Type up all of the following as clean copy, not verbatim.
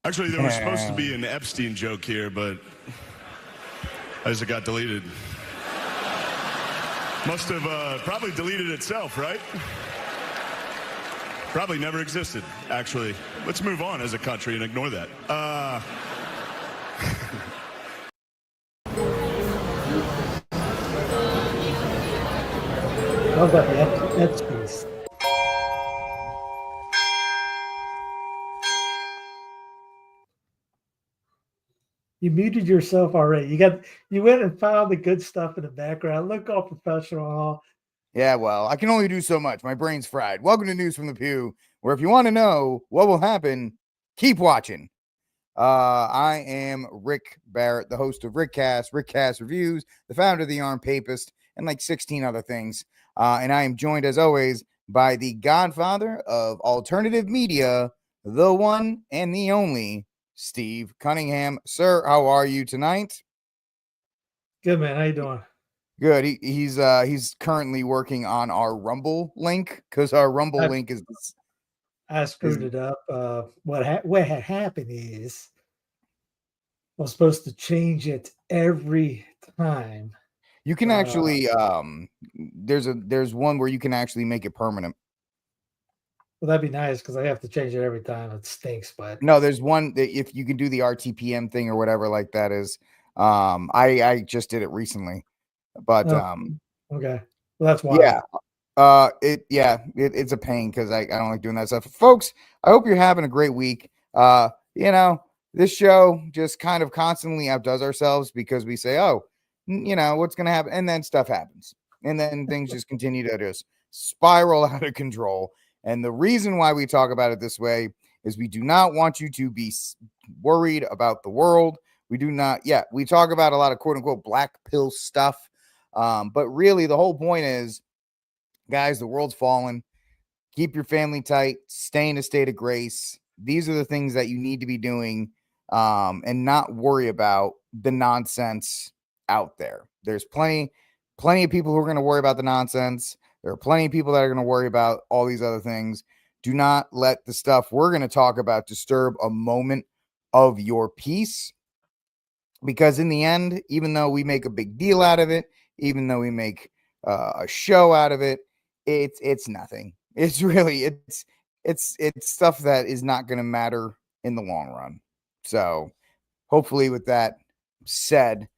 Actually, there was supposed to be an Epstein joke here, but as it got deleted. Must have probably deleted itself, right? Probably never existed, actually. Let's move on as a country and ignore that. How about the Epstein? You muted yourself already. You went and found the good stuff in the background. Look all professional. Yeah, well, I can only do so much. My brain's fried. Welcome to News from the Pew, where if you want to know what will happen, keep watching. I am Rick Barrett, the host of Rickcast Reviews, the founder of the Armed Papist, and like 16 other things. And I am joined, as always, by the godfather of alternative media, the one and the only Steve Cunningham. Sir, how are you tonight? Good, man. How you doing? Good. He's currently working on our Rumble link because our Rumble link is. I screwed it up. What had happened is I was supposed to change it every time. You can actually there's one where you can actually make it permanent. Well, that'd be nice because I have to change it every time. It stinks, but no, there's one that if you can do the RTPM thing or whatever like that is. I just did it recently, but okay, well that's why. Yeah, it's a pain because I don't like doing that stuff. Folks, I hope you're having a great week. This show just kind of constantly outdoes ourselves because we say, oh, what's gonna happen, and then stuff happens, and then things just continue to just spiral out of control. And the reason why we talk about it this way is we do not want you to be worried about the world. We do not. Yeah, we talk about a lot of quote unquote black pill stuff. But really the whole point is, guys, the world's fallen. Keep your family tight. Stay in a state of grace. These are the things that you need to be doing and not worry about the nonsense out there. There's plenty of people who are going to worry about the nonsense. There are plenty of people that are going to worry about all these other things. Do not let the stuff we're going to talk about disturb a moment of your peace. Because in the end, even though we make a big deal out of it, even though we make a show out of it, it's nothing. It's really it's stuff that is not going to matter in the long run. So hopefully with that said,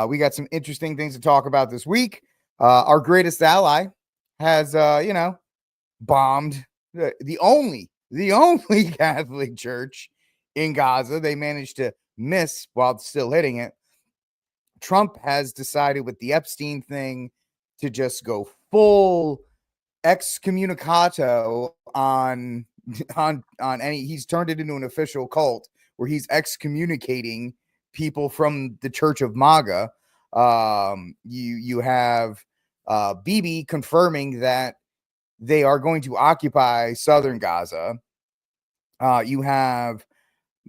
we got some interesting things to talk about this week. Our greatest ally has bombed the only Catholic church in Gaza. They managed to miss while still hitting it. Trump has decided with the Epstein thing to just go full excommunicato on any. He's turned it into an official cult where he's excommunicating people from the Church of MAGA. You have Bibi confirming that they are going to occupy southern Gaza. You have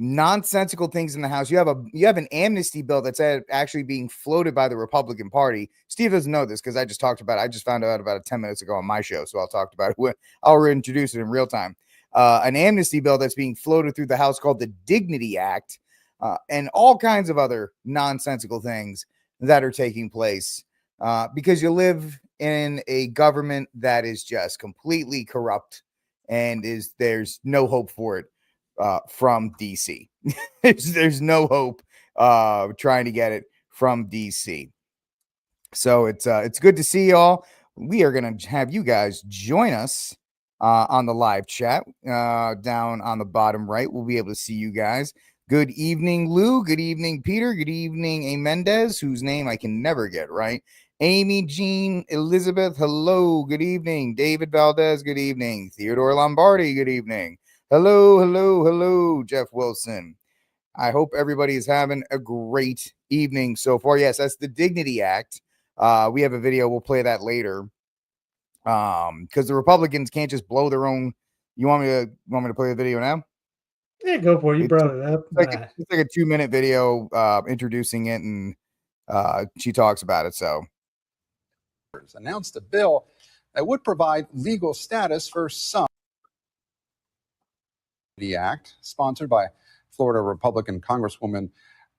nonsensical things in the House. You have an amnesty bill that's actually being floated by the Republican Party. Steve doesn't know this because I just talked about it. I just found out about it 10 minutes ago on my show, so I'll talk about it. I'll reintroduce it in real time. An amnesty bill that's being floated through the House called the Dignity Act, and all kinds of other nonsensical things that are taking place because you live in a government that is just completely corrupt and there's no hope for it. From DC. there's no hope trying to get it from DC. So it's good to see y'all. We are going to have you guys join us on the live chat down on the bottom right. We'll be able to see you guys. Good evening, Lou. Good evening, Peter. Good evening, A. Mendez, whose name I can never get right. Amy Jean Elizabeth, hello. Good evening. David Valdez, good evening. Theodore Lombardi, good evening. Hello, Jeff Wilson. I hope everybody is having a great evening so far. Yes, that's the Dignity Act. We have a video. We'll play that later. Because the Republicans can't just blow their own. You want me to play the video now? Yeah, go for it. You brought it up. It's like a 2-minute video introducing it, and she talks about it. So, announced a bill that would provide legal status for some. The act, sponsored by Florida Republican Congresswoman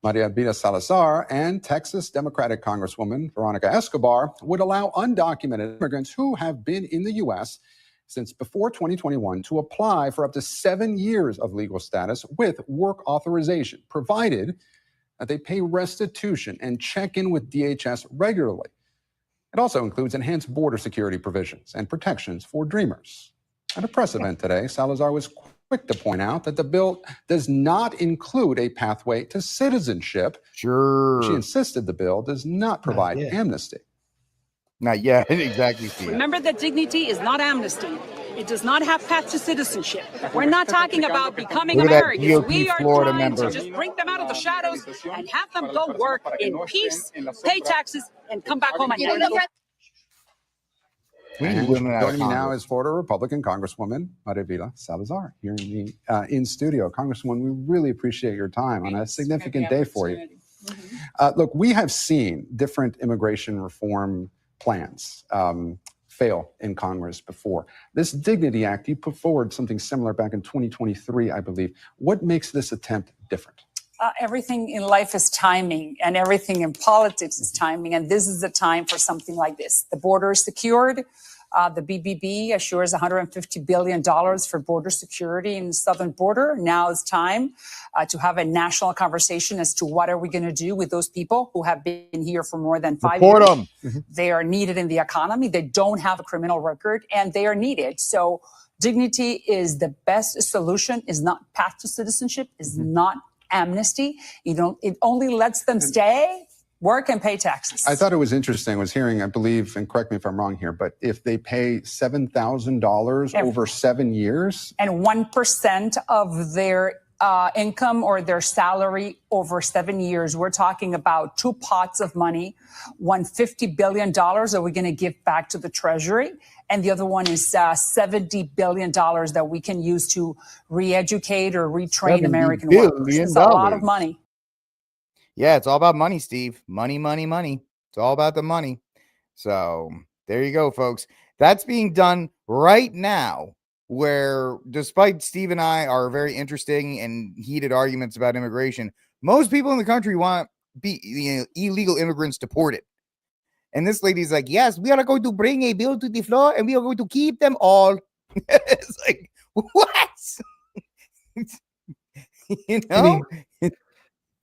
Maria Elvira Salazar and Texas Democratic Congresswoman Veronica Escobar would allow undocumented immigrants who have been in the U.S. since before 2021 to apply for up to 7 years of legal status with work authorization, provided that they pay restitution and check in with DHS regularly. It also includes enhanced border security provisions and protections for dreamers. At a press event today, Salazar was quick to point out that the bill does not include a pathway to citizenship. Sure. She insisted the bill does not provide amnesty. Not yet. Exactly, Steve. Remember that dignity is not amnesty. It does not have path to citizenship. We're not talking about becoming Americans. We are trying to just bring them out of the shadows and have them go work in peace, pay taxes, and come back home. And joining me now is Florida Republican Congresswoman Maria Elvira Salazar here in studio. Congresswoman, we really appreciate your time on a significant day for you. Look, we have seen different immigration reform plans fail in Congress before. This Dignity Act, you put forward something similar back in 2023, I believe. What makes this attempt different? Everything in life is timing, and everything in politics is timing, and this is the time for something like this. The border is secured. The BBB assures $150 billion for border security in the southern border. Now it's time to have a national conversation as to what are we going to do with those people who have been here for more than 5 years. They are needed in the economy. They don't have a criminal record, and they are needed. So dignity is the best solution, is not path to citizenship, is not amnesty. It only lets them stay, work, and pay taxes. I thought it was interesting. I was hearing, I believe, and correct me if I'm wrong here, but if they pay $7,000 over 7 years, and 1% of their income or their salary over 7 years, we're talking about two pots of money. One $50 billion that we're going to give back to the Treasury, and the other one is $70 billion that we can use to re-educate or retrain American workers. It's a lot of money. Yeah, it's all about money, Steve. Money, money, money. It's all about the money. So there you go, folks. That's being done right now, where despite Steve and I are very interesting and heated arguments about immigration, most people in the country want illegal immigrants deported. And this lady's like, yes, we are going to bring a bill to the floor and we are going to keep them all. It's like, what? You know?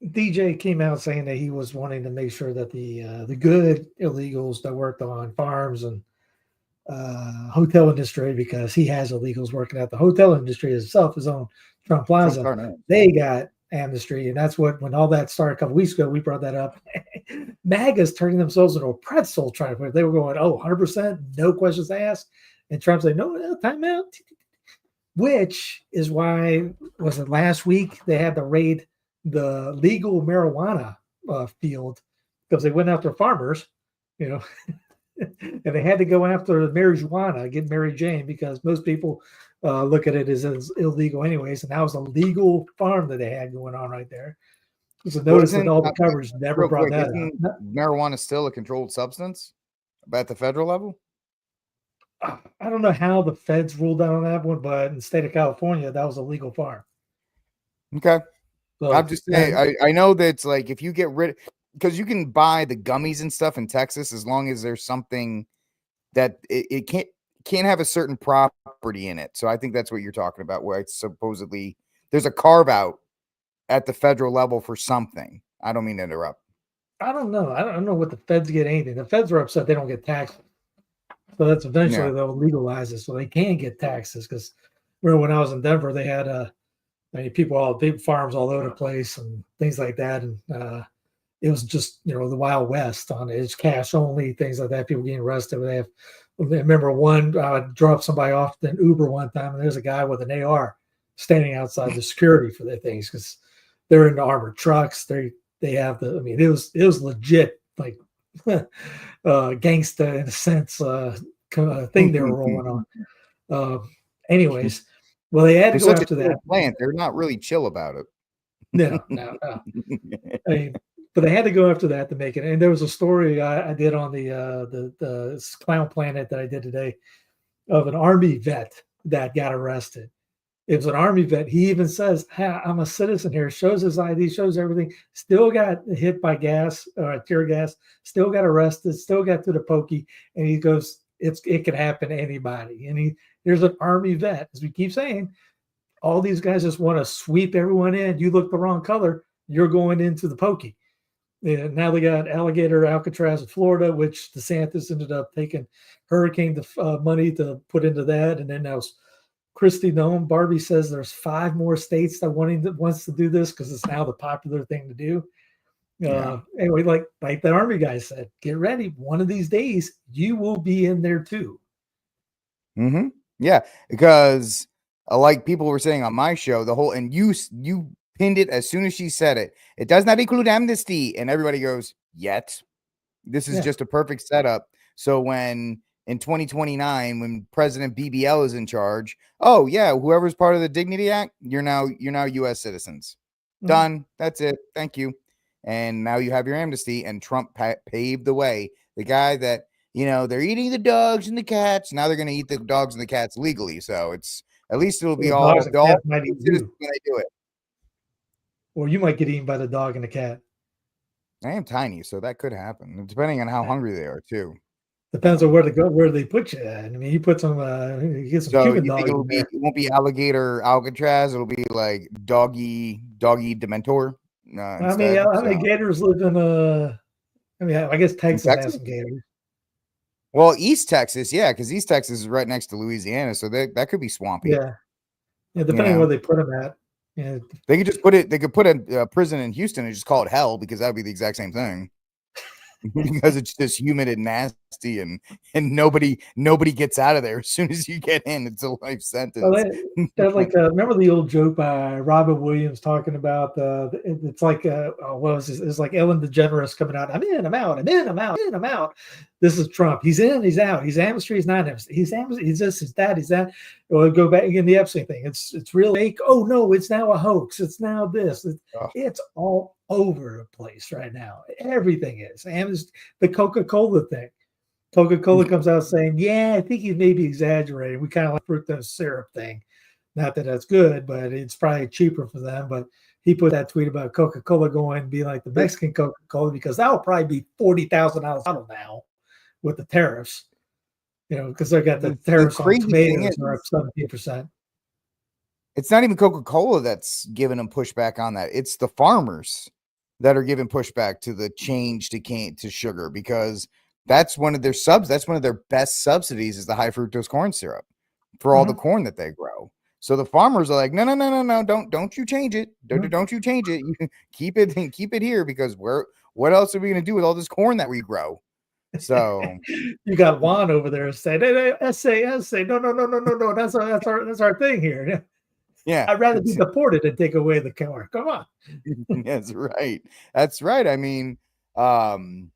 DJ came out saying that he was wanting to make sure that the good illegals that worked on farms and hotel industry, because he has illegals working at the hotel industry itself, his own Trump Plaza, they got amnesty. And that's when all that started a couple weeks ago, we brought that up. MAGA's turning themselves into a pretzel trying to put it. They were going, 100%, no questions asked. And Trump's like, no, time out. Which is why, was it last week, they had to raid the legal marijuana field because they went after farmers, and they had to go after the marijuana, get Mary Jane, because most people look at it as illegal anyways. And that was a legal farm that they had going on right there. So notice that all the coverage never brought that up. Marijuana still a controlled substance at the federal level? I don't know how the feds ruled out on that one, but in the state of California, that was a legal farm. Okay. So, I'm just saying, I know that it's like if you get rid, because you can buy the gummies and stuff in Texas as long as there's something that it can't have a certain property in it. So I think that's what you're talking about, where it's supposedly there's a carve out at the federal level for something. I don't mean to interrupt. I don't know. I don't know what the feds get anything. The feds are upset they don't get taxes. So that's eventually they'll legalize it so they can get taxes. Because remember when I was in Denver, they had big farms all over the place and things like that. And it was just, the Wild West on it. It's cash only, things like that. People getting arrested. I remember I dropped somebody off in Uber one time, and there's a guy with an AR standing outside the security for their things because they're in the armored trucks. They have it was legit, like gangsta in a sense thing they were rolling on. Anyways, well, they had to go after that plant. They're not really chill about it. No. But they had to go after that to make it. And there was a story I did on the Clown Planet that I did today of an Army vet that got arrested. It's an army vet. He even says, hey, I'm a citizen here, shows his ID, shows everything, still got hit by gas, tear gas, still got arrested, still got to the pokey. And he goes, it could happen to anybody. And there's an army vet, as we keep saying, all these guys just want to sweep everyone in. You look the wrong color, you're going into the pokey. And now they got Alligator Alcatraz in Florida, which DeSantis ended up taking hurricane money to put into that. And then now Christy Nome, Barbie says there's 5 more states that wants to do this because it's now the popular thing to do. Anyway, like the Army guy said, get ready. One of these days, you will be in there too. Mm-hmm. Yeah, because like people were saying on my show, the whole, and you pinned it as soon as she said it. It does not include amnesty, and everybody goes, yet. This is just a perfect setup. So when in 2029, when President BBL is in charge, oh yeah, whoever's part of the Dignity Act, you're now U.S. citizens. Done. That's it. Thank you. And now you have your amnesty. And Trump paved the way. The guy that, they're eating the dogs and the cats. Now they're going to eat the dogs and the cats legally. So it's at least it'll be all citizens when they do it. Or you might get eaten by the dog and the cat. I am tiny, so that could happen, depending on how hungry they are too. Depends on where they put you at. I mean, you put some, you get some so Cuban you dog. Think it won't be alligator Alcatraz. It'll be like doggy Dementor. I mean, how many gators live in I guess Texas has some gators. Well, East Texas, yeah, because East Texas is right next to Louisiana, so that could be swampy. Yeah, depending on where they put them at. Yeah, they could just put it. They could put a prison in Houston and just call it hell, because that would be the exact same thing. Because it's just humid and nasty, and nobody gets out of there as soon as you get in. It's a life sentence. Well, remember the old joke by Robin Williams talking about it's like what was this? It's like Ellen DeGeneres coming out. I'm in, I'm out, I'm in, I'm out, I'm out. This is Trump. He's in, he's out. He's amnesty, he's not amnesty. He's amnesty, he's this, he's that, he's that. Or go back again, the Epstein thing. It's real fake. Oh no, it's now a hoax. It's now this. It's all over the place right now. Everything is. And the Coca-Cola thing. Coca-Cola comes out saying, yeah, I think he may be exaggerating. We kind of like fructose syrup thing. Not that that's good, but it's probably cheaper for them. But he put that tweet about Coca-Cola going and be like the Mexican Coca-Cola, because that will probably be $40,000 bottle now with the tariffs. Because they got the tariffs on tomatoes are up 17%. It's not even Coca-Cola that's giving them pushback on that. It's the farmers that are giving pushback to the change to sugar, because that's one of their That's one of their best subsidies, is the high fructose corn syrup for all the corn that they grow. So the farmers are like, no, don't you change it. Don't you change it. You can keep it here, because what else are we going to do with all this corn that we grow? So you got Juan over there saying, hey, essay. No. That's our thing here. Yeah. I'd rather be deported than take away the corn. Come on. That's right. That's right. I mean, the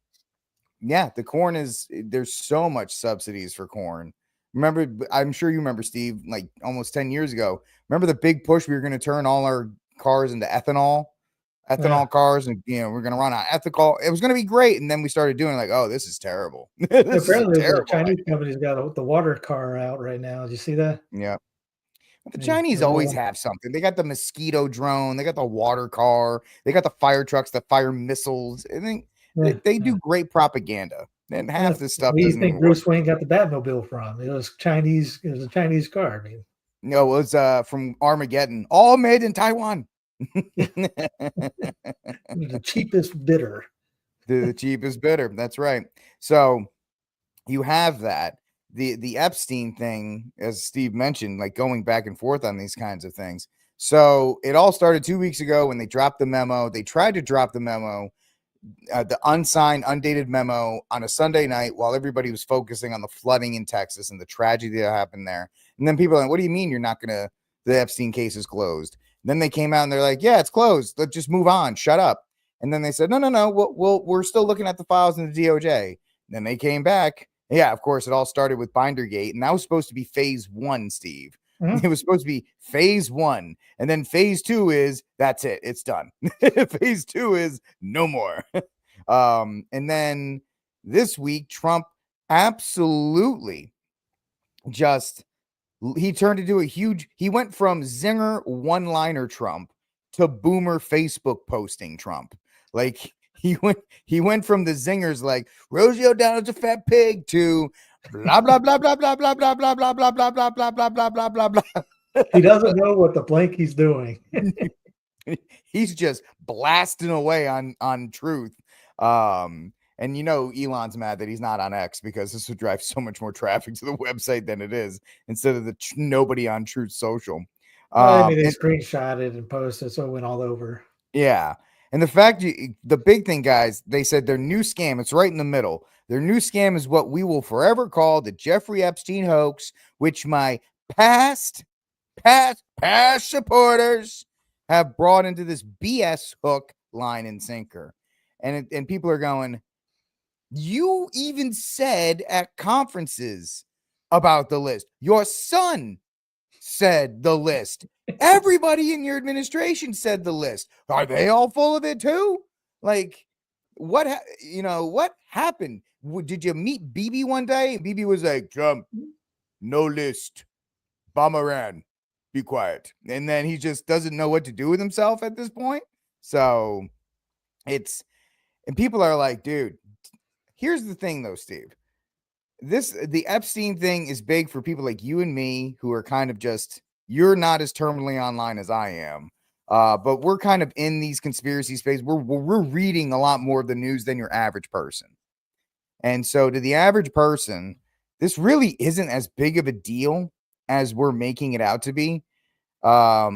corn there's so much subsidies for corn. Remember, I'm sure you remember, Steve, like almost 10 years ago, remember the big push? We were going to turn all our cars into ethanol cars, and we're going to run on ethanol. It was going to be great. And then we started doing like, oh, this is terrible. Apparently the Chinese company's got the water car out right now. Did you see that? Yeah. But the Chinese always have something. They got the mosquito drone. They got the water car. They got the fire trucks that fire missiles. I think they do great propaganda. And half this stuff. Where do you think Bruce Wayne got the Batmobile from? It was Chinese. It was a Chinese car. I mean, no, it was from Armageddon. All made in Taiwan. The cheapest bidder. The cheapest bidder. That's right. So you have that. The Epstein thing, as Steve mentioned, like going back and forth on these kinds of things. So it all started 2 weeks ago when they dropped the memo. They tried to drop the memo, the unsigned, undated memo, on a Sunday night while everybody was focusing on the flooding in Texas and the tragedy that happened there. And then people are like, what do you mean you're not going to, the Epstein case is closed? And then they came out and they're like, yeah, it's closed. Let's just move on. Shut up. And then they said, no. We're still looking at the files in the DOJ. And then they came back. Yeah, of course, it all started with Bindergate, and that was supposed to be phase 1, Steve. It was supposed to be phase 1, and then phase 2 is, that's it, it's done. Phase 2 is no more. And then this week, Trump absolutely just He turned into a huge. He went from zinger one-liner Trump to boomer Facebook posting Trump. Like he went from the zingers like Rosie O'Donnell's a fat pig to blah blah blah blah blah blah blah blah blah blah blah blah blah blah blah blah blah blah. He doesn't know what the blank he's doing. He's just blasting away on truth. And Elon's mad that he's not on X because this would drive so much more traffic to the website than it is instead of the nobody on Truth Social. I mean, they screenshot it and posted, so it went all over. Yeah. And the big thing, guys, they said their new scam, it's right in the middle. Their new scam is what we will forever call the Jeffrey Epstein hoax, which my past supporters have brought into this BS hook, line, and sinker. And people are going, you even said at conferences about the list. Your son said the list. Everybody in your administration said the list. Are they all full of it too? Like, what happened? Did you meet Bibi one day? And Bibi was like, Trump, no list. Bomb Iran. Be quiet. And then he just doesn't know what to do with himself at this point. So and people are like, dude, here's the thing though, Steve. The Epstein thing is big for people like you and me who are kind of just, you're not as terminally online as I am. But we're kind of in these conspiracy space. We're reading a lot more of the news than your average person. And so to the average person, this really isn't as big of a deal as we're making it out to be. All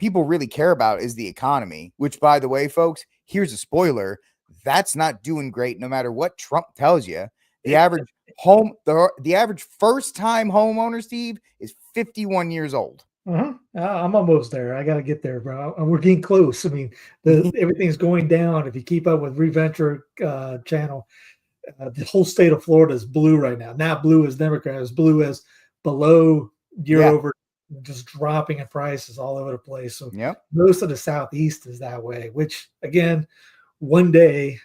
people really care about is the economy, which, by the way, folks, here's a spoiler. That's not doing great no matter what Trump tells you. The average the average first-time homeowner, Steve, is 51 years old. I'm almost there. I got to get there, bro. We're getting close. I mean, everything's going down. If you keep up with Reventure channel, the whole state of Florida is blue right now. Not blue as Democrat, as blue as below year over, just dropping in prices all over the place. So most of the Southeast is that way, which again, one day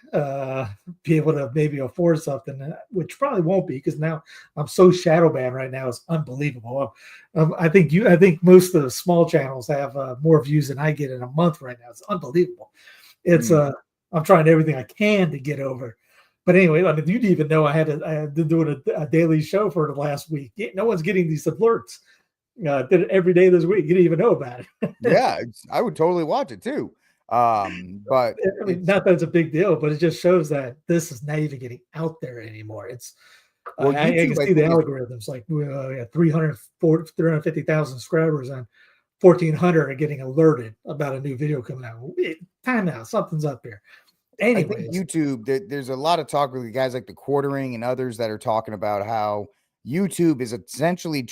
be able to maybe afford something, which probably won't be because now I'm so shadow banned right now. It's unbelievable. I think most of the small channels have more views than I get in a month right now. It's unbelievable. It's I'm trying everything I can to get over. But anyway, I mean, you didn't even know I had been doing a daily show for the last week. No one's getting these alerts. Did it every day this week. You didn't even know about it. Yeah, I would totally watch it too. But I mean, not that it's a big deal, but it just shows that this is not even getting out there anymore. It's I can see the algorithms like 350,000 subscribers and 1,400 are getting alerted about a new video coming out. Time out, something's up here. Anyways. I think YouTube, there's a lot of talk with guys like the Quartering and others that are talking about how YouTube is essentially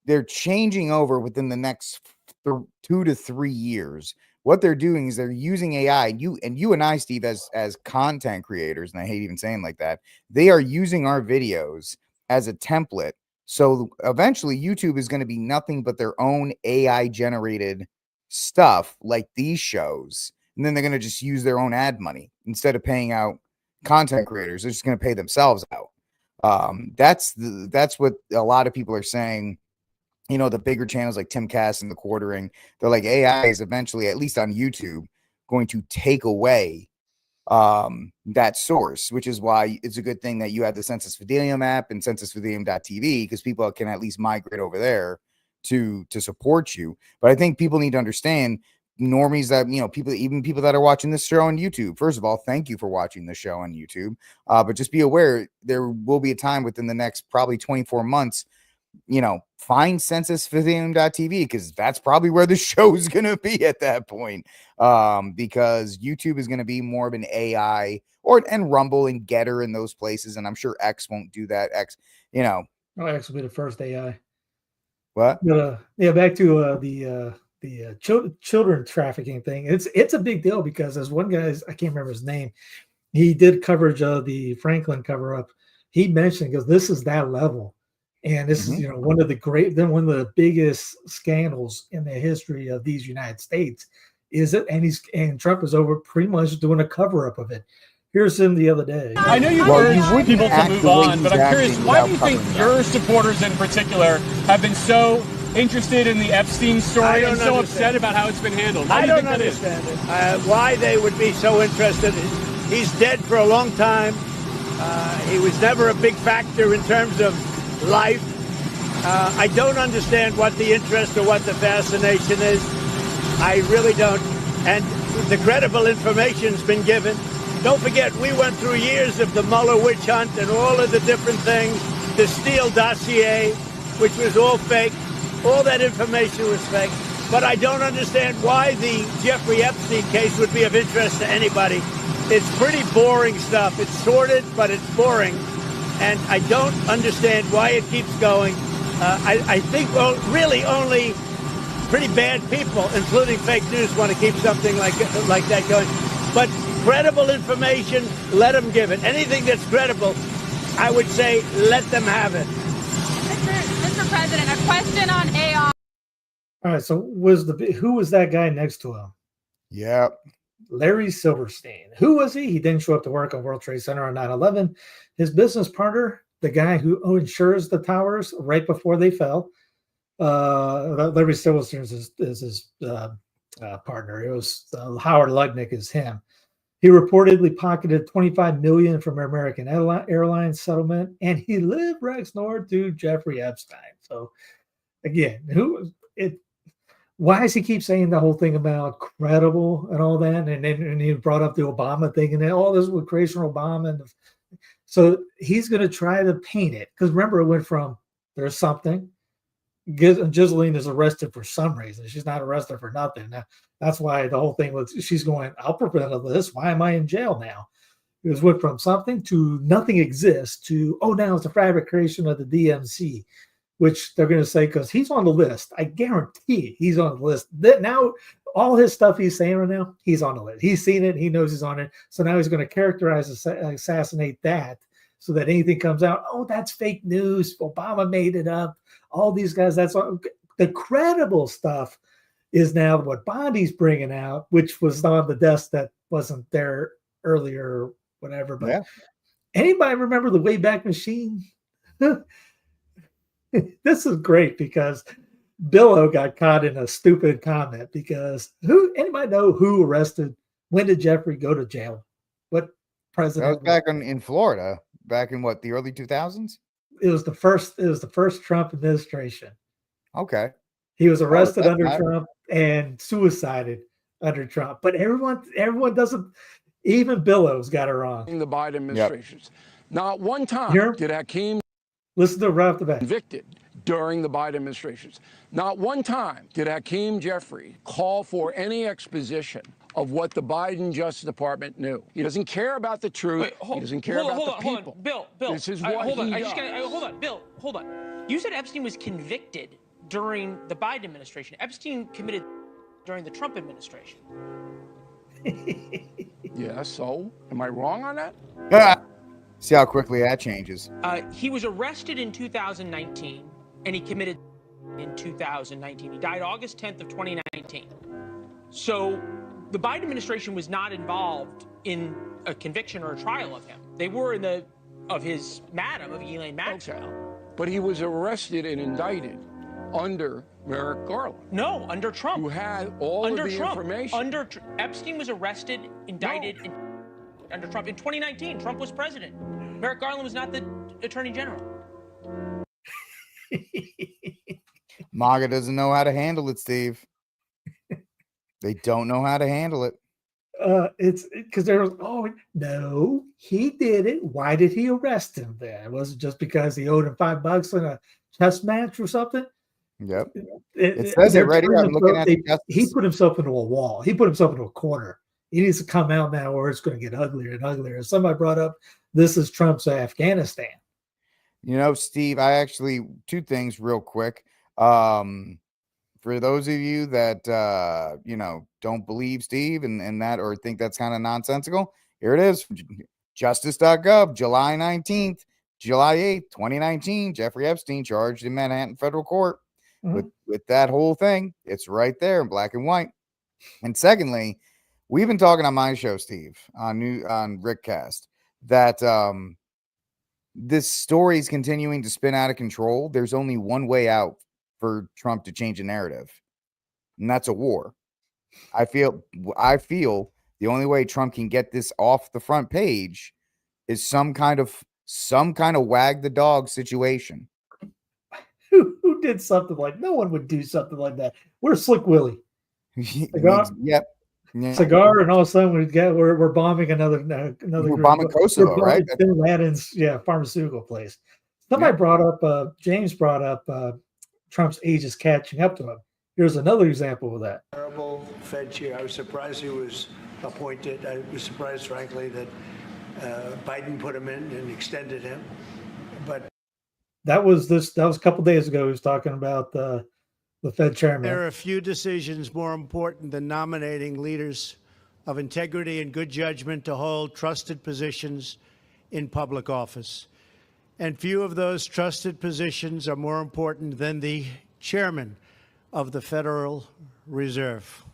they're changing over within the next 2 to 3 years. What they're doing is they're using AI. You and I, Steve, as content creators, and I hate even saying like that, they are using our videos as a template. So eventually YouTube is going to be nothing but their own AI generated stuff like these shows. And then they're going to just use their own ad money instead of paying out content creators. They're just going to pay themselves out. That's what a lot of people are saying. The bigger channels like Tim Cass and the Quartering, they're like AI is eventually, at least on YouTube, going to take away that source, which is why it's a good thing that you have the Census Fidelium app and censusfidelium.tv because people can at least migrate over there to support you. But I think people need to understand normies that, people that are watching this show on YouTube. First of all, thank you for watching the show on YouTube. But just be aware there will be a time within the next probably 24 months, find censusfidelium.tv because that's probably where the show is going to be at that point. Because YouTube is going to be more of an AI and Rumble and Getter in those places. And I'm sure X won't do that. X will be the first AI. What? But, back to the children trafficking thing. It's a big deal because as one guy, I can't remember his name, he did coverage of the Franklin cover up. He mentioned because this is that level. And this is, one of the biggest scandals in the history of these United States is it. And Trump is over pretty much doing a cover up of it. Here's him the other day. I know you've Well, you urged wouldn't people to act move the way on, but he's I'm curious, acting why do you without think covering your supporters in particular have been so interested in the Epstein story and so upset about how it's been handled? Why I do you don't think that is? understand it. Why they would be so interested. He's dead for a long time. He was never a big factor in terms of life. I don't understand what the interest or what the fascination is. I really don't. And the credible information's been given. Don't forget, we went through years of the Mueller witch hunt and all of the different things, the Steele dossier, which was all fake. All that information was fake. But I don't understand why the Jeffrey Epstein case would be of interest to anybody. It's pretty boring stuff. It's sordid, but it's boring. And I don't understand why it keeps going. I think really only pretty bad people, including fake news, want to keep something like that going. But credible information, let them give it. Anything that's credible, I would say let them have it. Mr. President, a question on AI. All right, so who was that guy next to him? Yep. Larry Silverstein. Who was he? He didn't show up to work on World Trade Center on 9/11. His business partner, the guy who insures the towers right before they fell, Larry Silverstein is his partner. It was Howard Lutnick is him. He reportedly pocketed $25 million from American Airlines settlement, and he lived next door to Jeffrey Epstein. So, again, why does he keep saying the whole thing about credible and all that? And he brought up the Obama thing, and then all this with creation Obama. And so he's going to try to paint it. Because remember, it went from there's something. Ghislaine is arrested for some reason. She's not arrested for nothing. Now, that's why the whole thing was she's going, I'll prevent this. Why am I in jail now? It went from something to nothing exists to, now it's a fabrication of the DMC, which they're going to say, because he's on the list. I guarantee he's on the list. Now, all his stuff he's saying right now, he's on the list. He's seen it. He knows he's on it. So now he's going to characterize, assassinate that so that anything comes out, that's fake news. Obama made it up. All these guys, that's all. The credible stuff is now what Bondi's bringing out, which was on the desk that wasn't there earlier or whatever. But anybody remember the Wayback Machine? This is great because Billo got caught in a stupid comment because anybody know who arrested? When did Jeffrey go to jail? What president? That was back in Florida, back in the early 2000s? It was the first Trump administration. Okay. He was arrested under Trump and suicided under Trump. But everyone doesn't, even Billo's got it wrong. In the Biden administrations. Not one time did Hakeem listen to right off the bat. Convicted during the Biden administrations. Not one time did Hakeem Jeffrey call for any exposition of what the Biden Justice Department knew. He doesn't care about the truth. He doesn't care about the people. Hold on. Bill. This is what hold on. he Hold on, Bill. Hold on. You said Epstein was convicted during the Biden administration. Epstein committed during the Trump administration. Yeah, so am I wrong on that? See how quickly that changes. He was arrested in 2019, and he committed in 2019. He died August 10th of 2019. So the Biden administration was not involved in a conviction or a trial of him. They were of Elaine Maxwell. Okay. But he was arrested and indicted under Merrick Garland. No, under Trump. Who had all of the information. Epstein was arrested, indicted, under Trump. In 2019, Trump was president. Merrick Garland was not the attorney general. MAGA doesn't know how to handle it, Steve. They don't know how to handle it. It's because there was, no, he did it. Why did he arrest him then? Was it just because he owed him $5 in a chess match or something? Yep. It says it right here. I'm looking at it. He put himself into a wall. He put himself into a corner. He needs to come out now or it's going to get uglier and uglier. Somebody brought up, this is Trump's Afghanistan. Steve, two things real quick. For those of you that, don't believe Steve and that, or think that's kind of nonsensical, here it is. Justice.gov, July 19th, July 8th, 2019, Jeffrey Epstein charged in Manhattan federal court with that whole thing. It's right there in black and white. And secondly, We've been talking on my show, Steve, on Rickcast, that this story is continuing to spin out of control. There's only one way out for Trump to change the narrative, and that's a war. I feel the only way Trump can get this off the front page is some kind of wag the dog situation. Who did something like? No one would do something like that. Where's Slick Willie? Cigar? Yep. Yeah. Cigar, and all of a sudden we're bombing another We're bombing Kosovo, right? Bin Laden's pharmaceutical place. Somebody brought up James brought up Trump's age is catching up to him. Here's another example of that. Terrible Fed chair. I was surprised he was appointed. I was surprised, frankly, that Biden put him in and extended him. But that was a couple days ago. He was talking about the Fed chairman. There are a few decisions more important than nominating leaders of integrity and good judgment to hold trusted positions in public office. And few of those trusted positions are more important than the chairman of the Federal Reserve.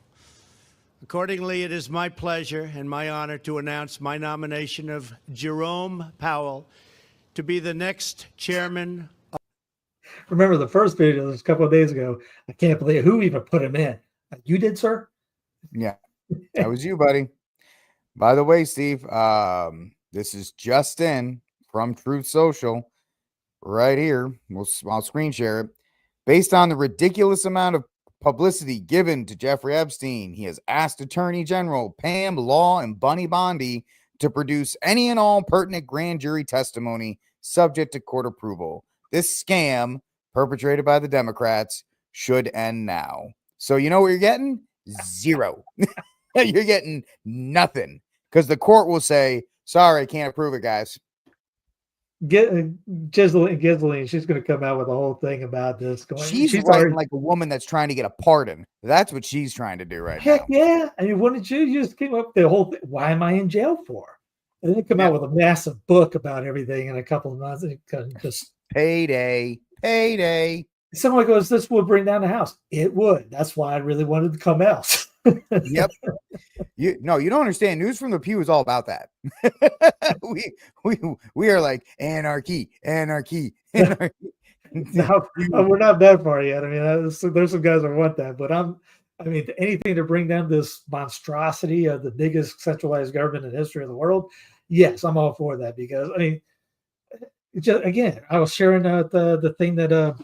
Accordingly, it is my pleasure and my honor to announce my nomination of Jerome Powell to be the next chairman. Remember the first video was a couple of days ago. I can't believe who even put him in. You did, sir? Yeah, that was you, buddy. By the way, Steve, this is just in from Truth Social right here. I'll screen share it. Based on the ridiculous amount of publicity given to Jeffrey Epstein, he has asked Attorney General Pam Law and Bunny Bondi to produce any and all pertinent grand jury testimony subject to court approval. This scam perpetrated by the Democrats should end now. So you know what you're getting? Zero. You're getting nothing because the court will say, sorry, can't approve it, guys. Ghislaine, she's going to come out with a whole thing about this. She's writing like a woman that's trying to get a pardon. That's what she's trying to do right now. Heck yeah. I mean, wouldn't you just came up with the whole thing? Why am I in jail for? And they come out with a massive book about everything in a couple of months. Just payday. Someone goes, this would bring down the house. It would. That's why I really wanted to come out. Yep. You don't understand. News from the Pew is all about that. we are like anarchy. No, we're not that far yet. I mean, there's some guys that want that, but anything to bring down this monstrosity of the biggest centralized government in the history of the world. Yes, I'm all for that because again, I was sharing the thing that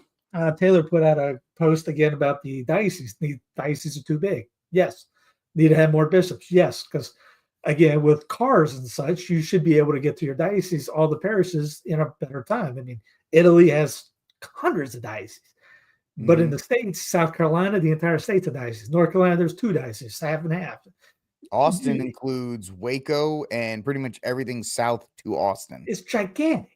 Taylor put out a post again about the dioceses. The dioceses are too big. Yes. Need to have more bishops. Yes. Because again, with cars and such, you should be able to get to your diocese, all the parishes in a better time. I mean, Italy has hundreds of dioceses, but in the States, South Carolina, the entire state's a diocese. North Carolina, there's two dioceses, half and half. Austin includes Waco and pretty much everything south to Austin. It's gigantic.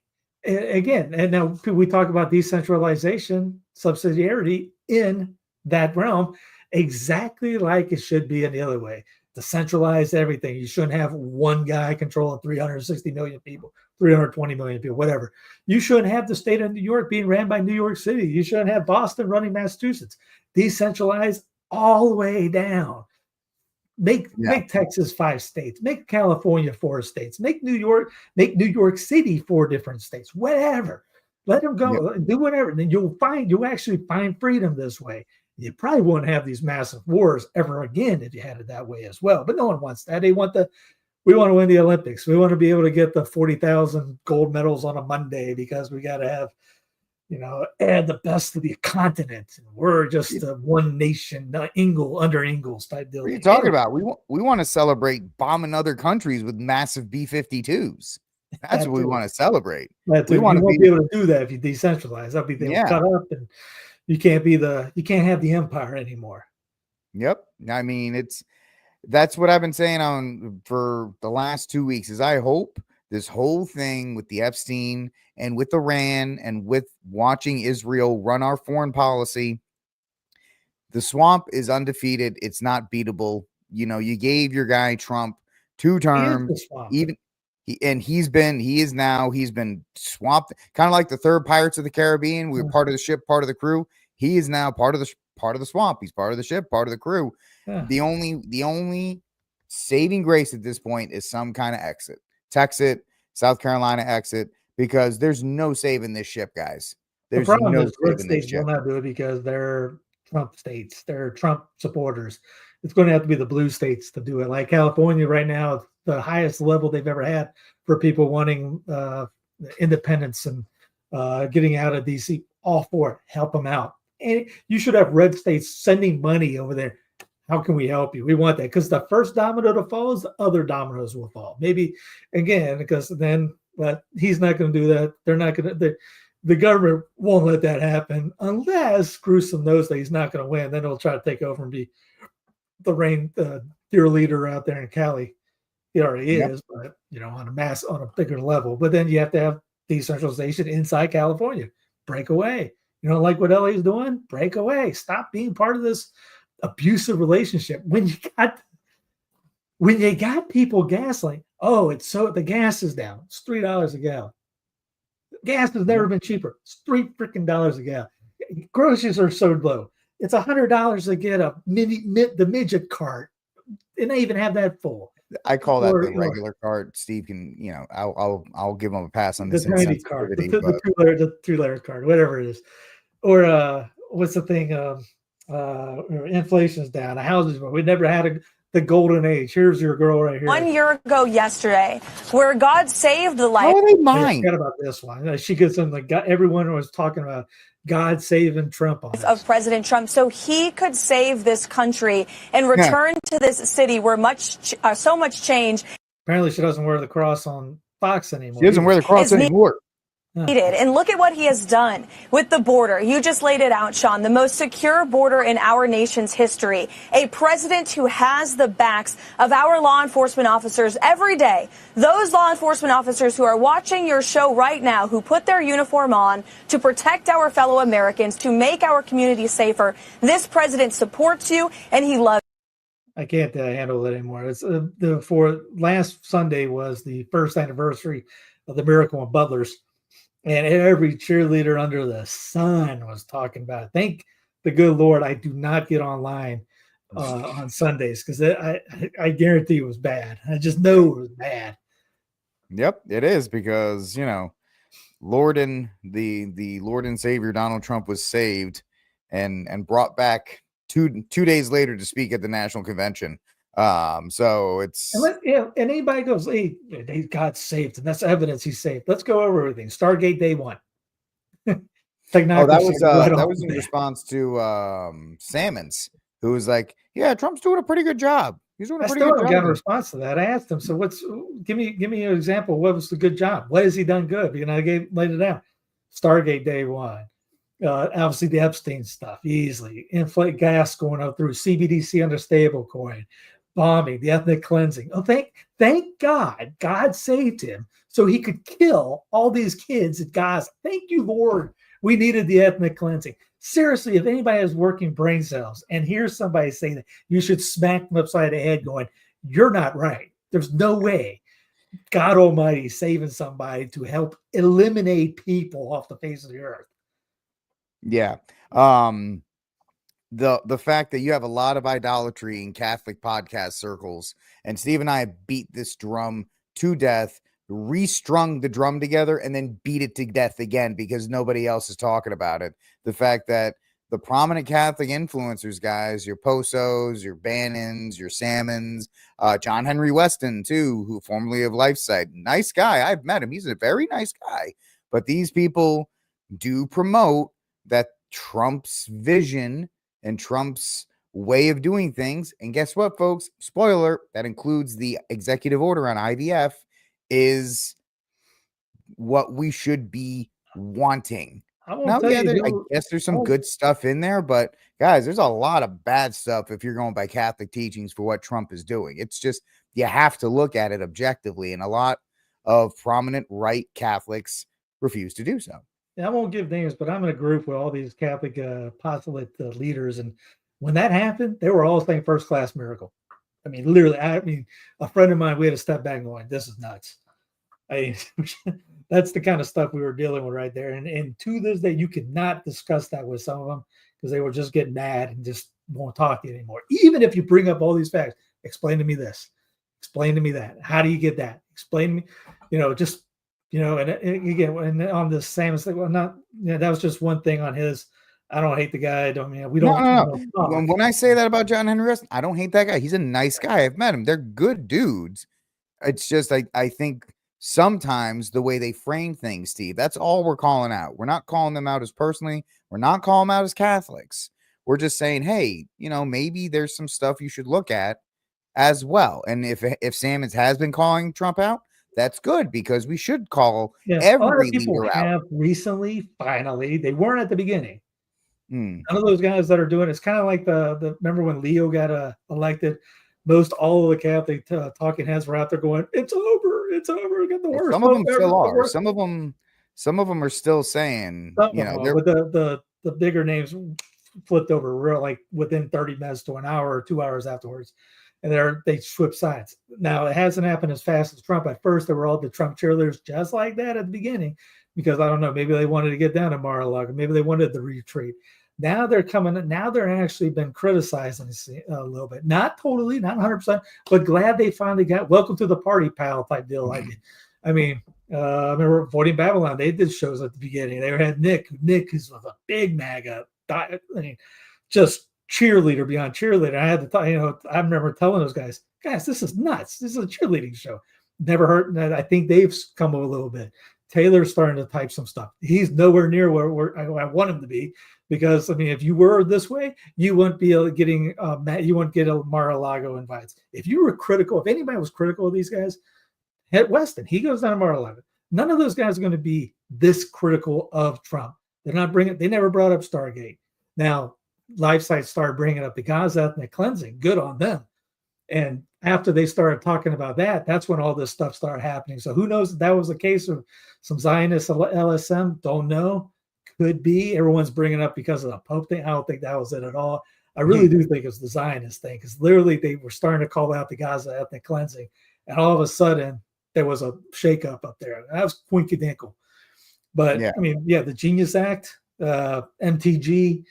And now we talk about decentralization, subsidiarity in that realm, exactly like it should be in the other way. To centralize everything. You shouldn't have one guy controlling 360 million people, 320 million people, whatever. You shouldn't have the state of New York being ran by New York City. You shouldn't have Boston running Massachusetts. Decentralize all the way down. Make Texas 5 states, make California 4 states, make New York City 4 different states, whatever. Let them go, do whatever. And then you'll actually find freedom this way. You probably won't have these massive wars ever again if you had it that way as well. But no one wants that. We want to win the Olympics. We want to be able to get the 40,000 gold medals on a Monday because we got to have, add the best of the continent. We're just one nation, under Ingalls type deal. What are you talking about? We want to celebrate bombing other countries with massive B-52s. That's what we want to celebrate. We won't be able to do that if you decentralize. That'll be cut up, and you can't have the empire anymore. Yep. I mean, that's what I've been saying for the last 2 weeks. Is I hope this whole thing with the Epstein and with Iran and with watching Israel run our foreign policy, the swamp is undefeated. It's not beatable. You gave your guy Trump 2 terms, he's been swamped, kind of like the third Pirates of the Caribbean. We were part of the ship, part of the crew. He is now part of the swamp. He's part of the ship, part of the crew. Yeah. The only saving grace at this point is some kind of exit. Texas, South Carolina exit, because there's no saving this ship, guys. There's the problem no is red saving this states will ship. not do it because they're Trump states. They're Trump supporters. It's going to have to be the blue states to do it. Like California right now, the highest level they've ever had for people wanting independence and getting out of DC. All for it. Help them out. And you should have red states sending money over there. How can we help you? We want that because the first domino to fall is the other dominoes will fall. Maybe again, because then, but he's not going to do that. They're not going to. The government won't let that happen unless Gruesome knows that he's not going to win. Then he'll try to take over and be the dear leader out there in Cali. He already is, but on a bigger level. But then you have to have decentralization inside California. Break away. You don't like what LA is doing? Break away. Stop being part of this abusive relationship. When you got people gaslighting, the gas is down. It's $3 a gallon. Gas has never been cheaper. It's $3 a gallon. Groceries are so low. It's $100 to get the midget cart, and they even have that full. I call that the regular cart. Steve can, I'll give him a pass on this. The tiny cart, the two-layer cart, whatever it is. Or what's the thing? Inflation's down. Houses, we never had the golden age. Here's your girl right here. 1 year ago yesterday, where God saved the life. How are they mine? I forgot about this one. She gets in everyone was talking about God saving Trump of President Trump, so he could save this country and return to this city where so much change. Apparently, she doesn't wear the cross on Fox anymore. She doesn't wear the cross anymore. Needed. And look at what he has done with the border. You just laid it out, Sean. The most secure border in our nation's history. A president who has the backs of our law enforcement officers every day. Those law enforcement officers who are watching your show right now, who put their uniform on to protect our fellow Americans, to make our communities safer. This president supports you, and he loves you. I can't handle it anymore. It's for last Sunday was the first anniversary of the Miracle on Butlers. And every cheerleader under the sun was talking about it. Thank the good Lord I do not get online on Sundays because I guarantee it was bad. I just know it was bad. Yep, it is because, the Lord and Savior Donald Trump was saved and brought back two days later to speak at the national convention. So it's and anybody goes, hey, God saved, and that's evidence he's saved. Let's go over everything. Stargate day one. That was in response to Salmons, who was like, yeah, Trump's doing a pretty good job. He's doing a pretty good job. Got a response to that. I asked him, so give me an example. What was the good job? What has he done good? Laid it out. Stargate day one. Obviously the Epstein stuff, easily. Inflate gas going up through CBDC under stable coin. Bombing, the ethnic cleansing. Oh, thank God. God saved him so he could kill all these kids at Gaza. Thank you, Lord. We needed the ethnic cleansing. Seriously, if anybody has working brain cells and hears somebody saying that, you should smack them upside the head going, you're not right. There's no way God Almighty is saving somebody to help eliminate people off the face of the earth. Yeah. The fact that you have a lot of idolatry in Catholic podcast circles, and Steve and I beat this drum to death, restrung the drum together, and then beat it to death again because nobody else is talking about it. The fact that the prominent Catholic influencers, guys, your Posos, your Bannons, your Salmons, John Henry Weston, too, who formerly of LifeSite, nice guy. I've met him. He's a very nice guy. But these people do promote that Trump's vision and Trump's way of doing things. And guess what, folks? Spoiler, that includes the executive order on IVF, is what we should be wanting. Now, yeah, I guess there's some good stuff in there, but guys, there's a lot of bad stuff if you're going by Catholic teachings for what Trump is doing. It's just, you have to look at it objectively, and a lot of prominent right Catholics refuse to do so. I won't give names, but I'm in a group with all these Catholic apostolate leaders. And when that happened, they were all saying first class miracle. I mean, literally, a friend of mine, we had to step back and going, this is nuts. That's the kind of stuff we were dealing with right there. And to this day, you could not discuss that with some of them because they were just getting mad and just won't talk to you anymore. Even if you bring up all these facts, explain to me this. Explain to me that. How do you get that? Explain to me, just, and again, and on this Sam thing, well, not, that was just one thing on his. I don't hate the guy. We don't. No. When I say that about John Henry West, I don't hate that guy. He's a nice guy. I've met him. They're good dudes. It's just I think sometimes the way they frame things, Steve, that's all we're calling out. We're not calling them out as personally. We're not calling them out as Catholics. We're just saying, hey, maybe there's some stuff you should look at as well. And if Sam has been calling Trump out, that's good, because we should call every leader out. Recently, finally, they weren't at the beginning. None of those guys that are doing it's kind of like the remember when Leo got elected, all of the Catholic talking heads were out there going, it's over, get the worst. Some of them still are. Some of them are still saying, but the bigger names flipped over real, like within 30 minutes to an hour or 2 hours afterwards, and they switched sides. Now, it hasn't happened as fast as Trump. At first, there were all the Trump cheerleaders just like that at the beginning, because I don't know, maybe they wanted to get down to Mar-a-Lago, maybe they wanted the retreat. Now they're coming. Now they're actually been criticizing a little bit, not totally, not 100%, but glad they finally got welcome to the party, pal type deal. I remember Voting Babylon. They did shows at the beginning. They had Nick, who's a big MAGA, just cheerleader beyond cheerleader. I had to, I remember telling those guys, this is nuts. This is a cheerleading show. Never heard. I think they've come a little bit. Taylor's starting to type some stuff. He's nowhere near where I want him to be, because if you were this way, you wouldn't be getting you wouldn't get a Mar-a-Lago invites. If you were critical, if anybody was critical of these guys, at Weston, he goes down to Mar-a-Lago. None of those guys are going to be this critical of Trump. They're not bringing. They never brought up Stargate. Now, LifeSite started bringing up the Gaza ethnic cleansing. Good on them. And after they started talking about that, that's when all this stuff started happening. So who knows if that was a case of some Zionist LSM? Don't know. Could be. Everyone's bringing it up because of the Pope thing. I don't think that was it at all. I really do think it's the Zionist thing, because literally they were starting to call out the Gaza ethnic cleansing. And all of a sudden, there was a shakeup up there. That was coincidental. But, the Genius Act, MTG,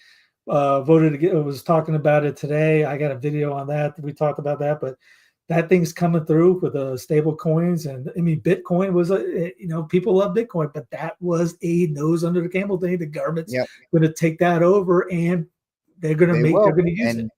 voted again. It was talking about it today. I got a video on that. We talked about that, but that thing's coming through with the stable coins. And Bitcoin was people love Bitcoin, but that was a nose under the camel thing. The government's going to take that over, and they're going to use it.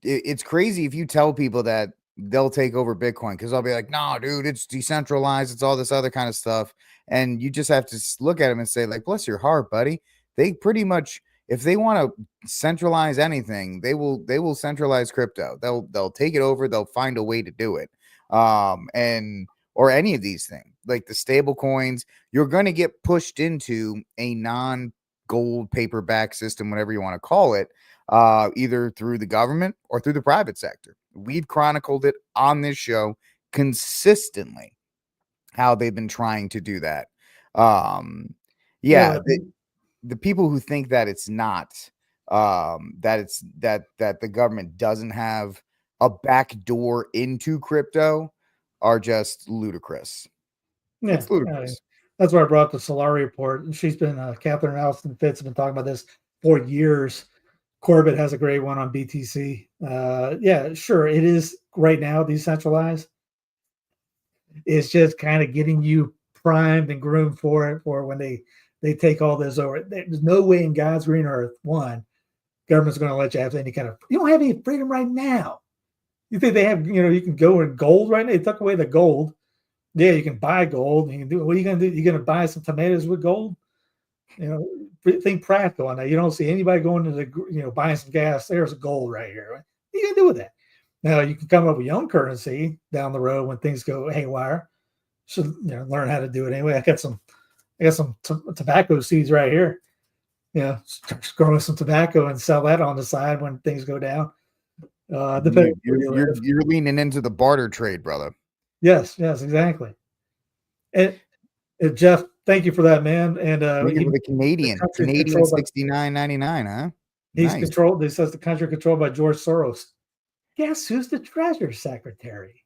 It's crazy if you tell people that they'll take over Bitcoin, because I'll be like, no, dude, it's decentralized. It's all this other kind of stuff. And you just have to look at them and say, like, bless your heart, buddy. They pretty much, if they want to centralize anything, they will centralize crypto. They'll take it over. They'll find a way to do it. Or any of these things, like the stable coins, you're going to get pushed into a non-gold paperback system, whatever you want to call it, either through the government or through the private sector. We've chronicled it on this show consistently, how they've been trying to do that. The people who think that it's not, that the government doesn't have a back door into crypto are just ludicrous. Yeah, it's ludicrous. That's why I brought up the Solari report. And she's been, Catherine Alston Fitz has been talking about this for years. Corbett has a great one on BTC. Sure, it is right now decentralized. It's just kind of getting you primed and groomed for it, for when they take all this over. There's no way in God's green earth, government's going to let you have any kind of, you don't have any freedom right now. You think they have, you can go in gold right now. They took away the gold. Yeah, you can buy gold. You can do, what are you going to do? You're going to buy some tomatoes with gold? Think practical on that. You don't see anybody going to the, buying some gas. There's gold right here. Right? What are you going to do with that? Now, you can come up with your own currency down the road when things go haywire. Should learn how to do it anyway. I got some tobacco seeds right here. Start growing some tobacco and sell that on the side when things go down. You're leaning into the barter trade, brother. Yes, exactly. And Jeff, thank you for that, man. And the Canadian $69.99, huh? He's controlled. He says the country controlled by George Soros. Guess who's the Treasury Secretary?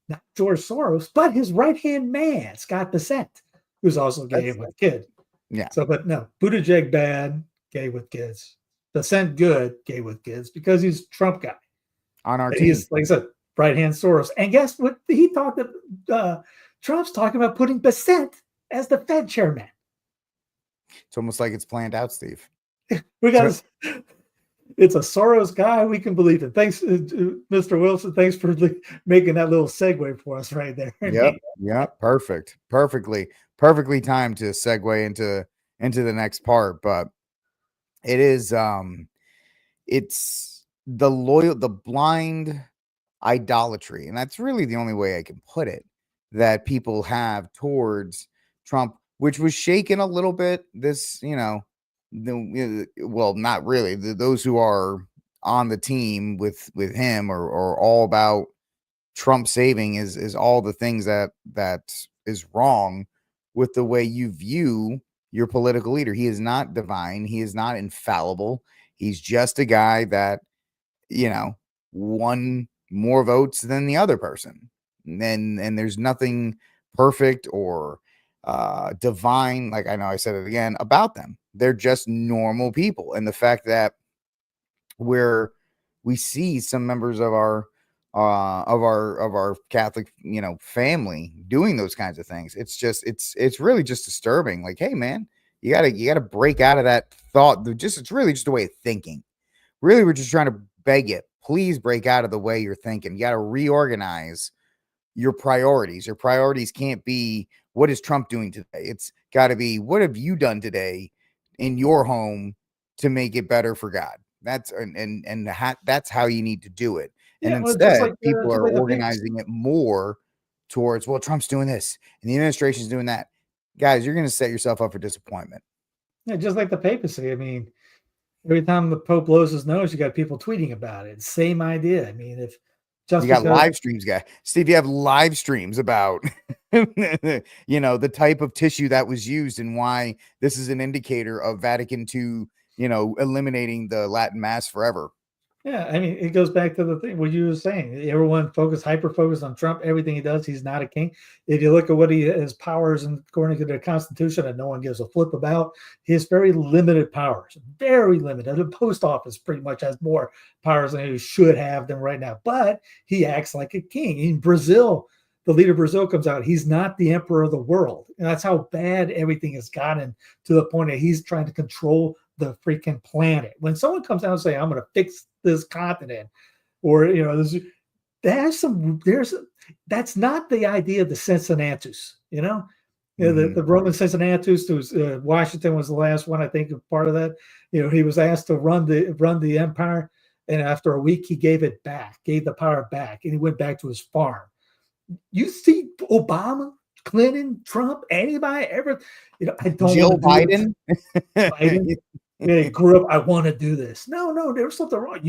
Not George Soros, but his right-hand man, Scott Bessent, who's also gay with kids. Yeah. So, but no, Buttigieg bad, gay with kids. Bessent good, gay with kids, because he's a Trump guy. On our team. He's, like I said, right hand Soros. And guess what? He talked. Trump's talking about putting Bassett as the Fed chairman. It's almost like it's planned out, Steve. Because it's a Soros guy we can believe it. Thanks, Mr. Wilson. Thanks for making that little segue for us right there. Yep. Perfect. Perfectly timed to segue into the next part. But it is it's the blind idolatry, and that's really the only way I can put it, that people have towards Trump, which was shaken a little bit this, well, not really. Those who are on the team with him are all about Trump saving is all the things that is wrong with the way you view your political leader. He is not divine. He is not infallible. He's just a guy that, won more votes than the other person. And there's nothing perfect or divine, like I know I said it again, about them. They're just normal people. And the fact that we see some members of our Catholic, family doing those kinds of things, it's really just disturbing. Like, hey man, you gotta break out of that thought. It's really just a way of thinking. Really, we're just trying to beg you, please break out of the way you're thinking. You got to reorganize your priorities. Your priorities can't be, what is Trump doing today? It's got to be, what have you done today in your home to make it better for God? That's that's how you need to do it. And instead, people are organizing it more towards, well, Trump's doing this and the administration's doing that. Guys, you're going to set yourself up for disappointment. Yeah, just like the papacy. I mean, every time the Pope blows his nose, you got people tweeting about it. Same idea. I mean, if just you got live streams, guy. Steve, you have live streams about the type of tissue that was used and why this is an indicator of Vatican II, eliminating the Latin Mass forever. Yeah, I mean, it goes back to the thing what you were saying. Everyone hyper-focused on Trump. Everything he does, he's not a king. If you look at what his powers, and according to the Constitution, and no one gives a flip about, he has very limited powers. Very limited. The post office pretty much has more powers than he should have them right now. But he acts like a king. In Brazil, the leader of Brazil comes out. He's not the emperor of the world. And that's how bad everything has gotten, to the point that he's trying to control the freaking planet. When someone comes out and say, I'm going to fix this continent, or that's not the idea of the Cincinnatus. The Roman Cincinnatus, who's Washington was the last one, I think, part of that. He was asked to run the empire, and after a week he gave the power back, and he went back to his farm. You see Obama, Clinton, Trump, anybody ever, I don't Jill want to Biden. Biden. Yeah, grew up, I want to do this. No, there's something wrong.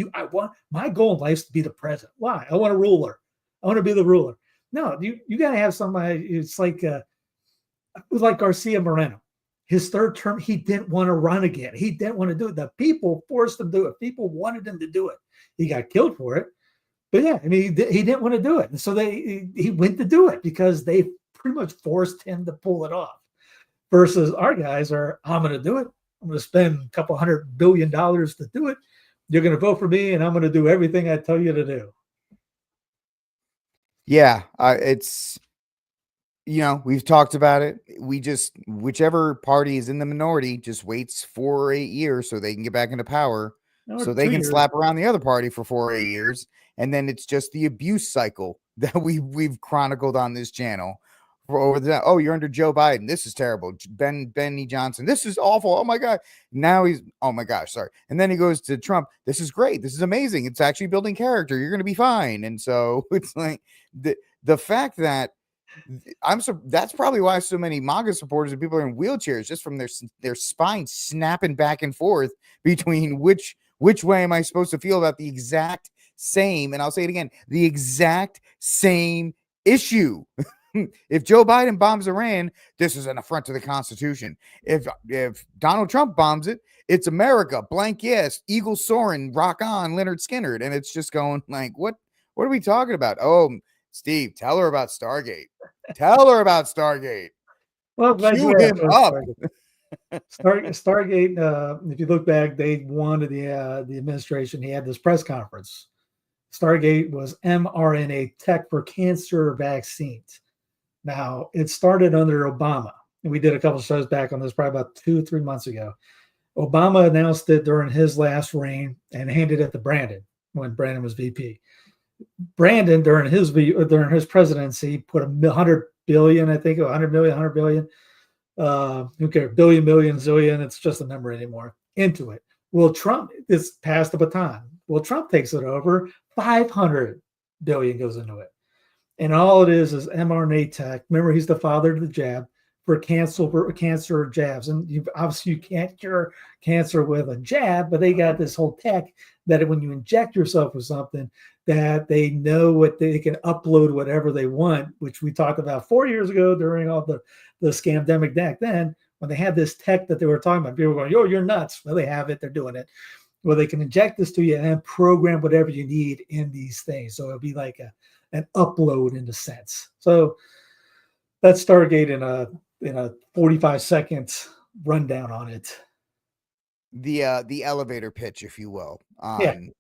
My goal in life is to be the president. Why? I want a ruler. I want to be the ruler. No, you got to have somebody. It's like Garcia Moreno. His third term, he didn't want to run again. He didn't want to do it. The people forced him to do it. People wanted him to do it. He got killed for it. But yeah, I mean, he didn't want to do it. And so he went to do it because they pretty much forced him to pull it off. Versus our guys are, I'm going to do it. I'm going to spend a couple $100 billion to do it. You're going to vote for me, and I'm going to do everything I tell you to do. Yeah, it's, we've talked about it. Whichever party is in the minority just waits 4 or 8 years so they can get back into power, so they can slap around the other party for 4 or 8 years. And then it's just the abuse cycle that we've chronicled on this channel. Oh, you're under Joe Biden. This is terrible. Benny Johnson. This is awful. Oh my God. Now oh my gosh, sorry. And then he goes to Trump. This is great. This is amazing. It's actually building character. You're going to be fine. And so it's like the fact that that's probably why so many MAGA supporters and people are in wheelchairs, just from their spine snapping back and forth between which way am I supposed to feel about the exact same, and I'll say it again, the exact same issue. If Joe Biden bombs Iran, this is an affront to the Constitution. If Donald Trump bombs it, it's America. Blank yes. Eagle soaring. Rock on. Leonard Skinner. And it's just going like, what are we talking about? Oh, Steve, tell her about Stargate. Tell her about Stargate. Well, cue him up. Stargate. If you look back, they wanted the administration. He had this press conference Stargate was mRNA tech for cancer vaccines. Now, it started under Obama, and we did a couple of shows back on this probably about 2 or 3 months ago. Obama announced it during his last reign and handed it to Brandon when Brandon was VP. Brandon, during his presidency, put $100 billion, I think, $100 million, $100 billion. Who cares? Billion, million, zillion. It's just a number anymore. Into it. Well, Trump is passed the baton. Well, Trump takes it over. 500 billion goes into it. And all it is mRNA tech. Remember, he's the father of the jab for cancer jabs. And obviously you can't cure cancer with a jab, but they got this whole tech that when you inject yourself with something, that they know what they can upload whatever they want, which we talked about 4 years ago during all the scamdemic back then, when they had this tech that they were talking about. People were going, "Yo, you're nuts." Well, they have it. They're doing it. Well, they can inject this to you and then program whatever you need in these things. So it'll be like an upload in a sense. So that's Stargate in a 45-second rundown on it. The elevator pitch, if you will, on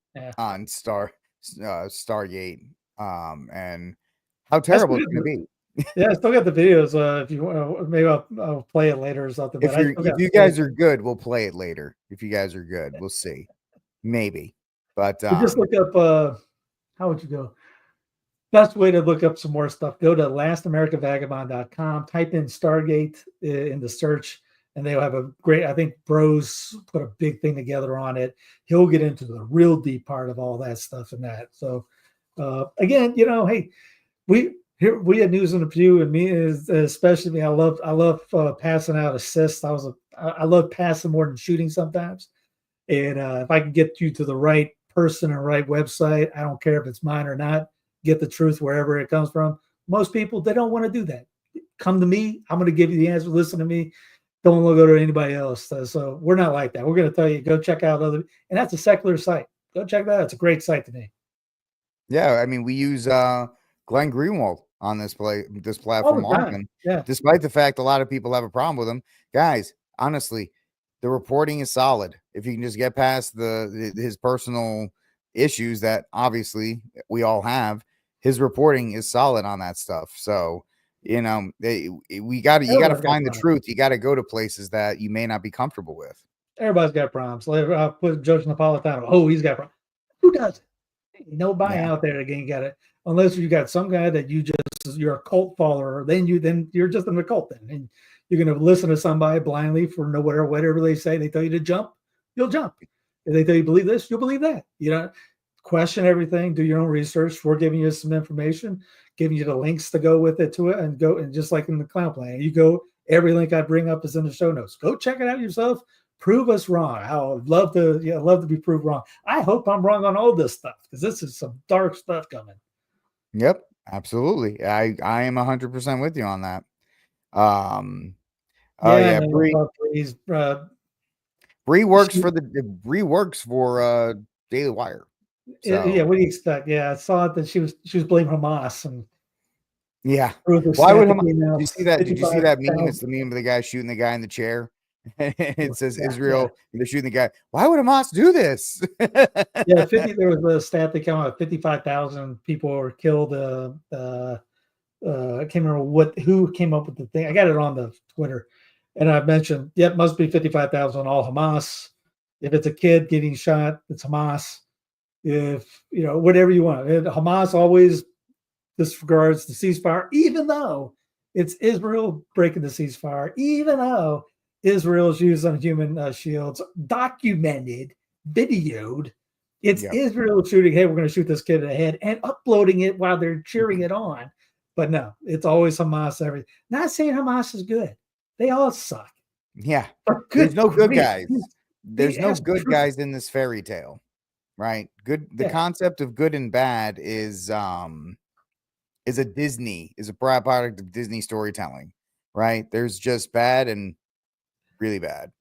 Stargate, and how terrible it's going to be. Yeah, I still got the videos. If you want, maybe I'll play it later or something. If you guys are good, we'll play it later. If you guys are good, we'll see. Maybe, but just look up. How would you go? Best way to look up some more stuff. Go to lastamericavagabond.com. Type in Stargate in the search, and they'll have a great. I think Bros put a big thing together on it. He'll get into the real deep part of all that stuff and that. So again, hey, we at News and a View, and me especially me. I love passing out assists. I love passing more than shooting sometimes. And if I can get you to the right person or right website, I don't care if it's mine or not. Get the truth wherever it comes from. Most people, they don't want to do that. Come to me. I'm going to give you the answer. Listen to me. Don't go to anybody else. So we're not like that. We're going to tell you, go check out and that's a secular site. Go check that out. It's a great site to me. Yeah, I mean, we use Glenn Greenwald on this platform often. Yeah. Despite the fact a lot of people have a problem with him. Guys, honestly, the reporting is solid. If you can just get past his personal issues that obviously we all have, his reporting is solid on that stuff. So, you got to find the truth. You got to go to places that you may not be comfortable with. Everybody's got problems. I'll put Judge Napolitano. Oh, he's got problems. Who does it? Nobody out there again got it. Unless you got some guy that you're a cult follower, then you're just in the cult then. And you're going to listen to somebody blindly for whatever they say. They tell you to jump, you'll jump. If they tell you believe this, you'll believe that. Question everything, do your own research. We're giving you some information, giving you the links to go with it and just like in the clown plan, you go, every link I bring up is in the show notes. Go check it out yourself. Prove us wrong. I would love to be proved wrong. I hope I'm wrong on all this stuff because this is some dark stuff coming. Yep, absolutely. I am 100% with you on that. Bree works for Daily Wire. So. Yeah, what do you expect? Yeah, I saw that she was blaming Hamas and yeah. Why would Hamas? Did you see that? Did you see that meme? It's the meme of the guy shooting the guy in the chair. It says Israel. And they're shooting the guy. Why would Hamas do this? Yeah, there was a stat that came out. 55,000 people were killed. I can't remember who came up with the thing. I got it on the Twitter, and I mentioned, it must be 55,000 all Hamas. If it's a kid getting shot, it's Hamas. If whatever you want, and Hamas always disregards the ceasefire, even though it's Israel breaking the ceasefire, even though Israel's using human shields, documented, videoed. It's Israel shooting, hey, we're going to shoot this kid in the head and uploading it while they're cheering it on. But no, it's always Hamas. Everything. Not saying Hamas is good. They all suck. Yeah. There's no good guys. There's no good guys in this fairy tale. Right. Good. The concept of good and bad is a byproduct of Disney storytelling. Right. There's just bad and really bad.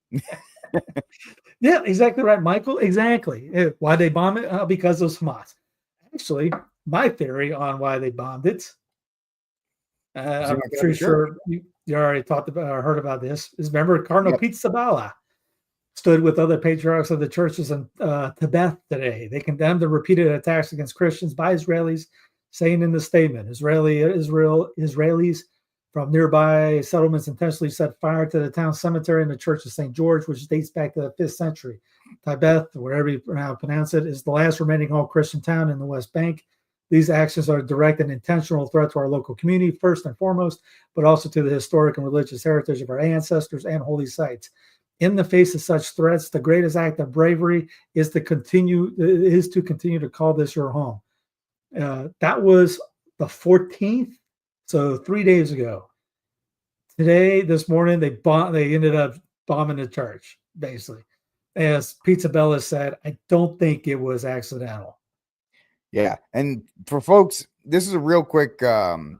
Yeah, exactly right, Michael. Exactly. Why they bomb it? Because of Hamas. Actually, my theory on why they bombed it. I'm pretty sure you already talked about or heard about this. Is remember Cardinal Pete Zabala? stood with other patriarchs of the churches in Tibet today. They condemned the repeated attacks against Christians by Israelis, saying in the statement, Israelis from nearby settlements intentionally set fire to the town cemetery and the Church of St. George, which dates back to the 5th century. Tibet, wherever you pronounce it, is the last remaining all-Christian town in the West Bank. These actions are a direct and intentional threat to our local community, first and foremost, but also to the historic and religious heritage of our ancestors and holy sites. In the face of such threats, the greatest act of bravery is to continue to call this your home. That was the 14th, so 3 days ago. Today, this morning, they ended up bombing the church, basically. As Pizza Bella said, I don't think it was accidental. Yeah, and for folks, this is a real quick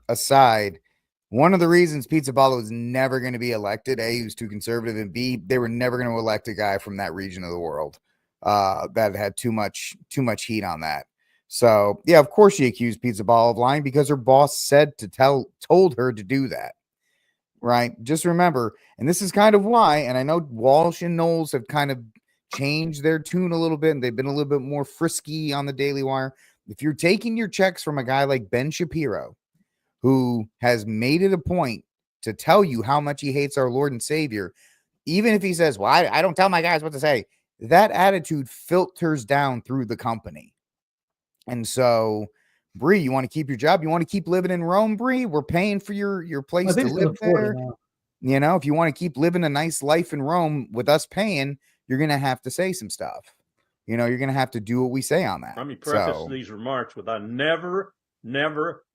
aside. One of the reasons Pizza Bella was never going to be elected, A, he was too conservative, and B, they were never going to elect a guy from that region of the world that had too much heat on that. So, yeah, of course she accused Pizza Bella of lying because her boss told her to do that. Right? Just remember, and this is kind of why, and I know Walsh and Knowles have kind of changed their tune a little bit, and they've been a little bit more frisky on the Daily Wire. If you're taking your checks from a guy like Ben Shapiro, who has made it a point to tell you how much he hates our Lord and Savior, even if he says, well, I don't tell my guys what to say, that attitude filters down through the company. And so, Bree, you want to keep your job? You want to keep living in Rome, Bree? We're paying for your place to live there. You know, if you want to keep living a nice life in Rome with us paying, you're going to have to say some stuff. You know, you're going to have to do what we say on that. Let me preface these remarks with I never,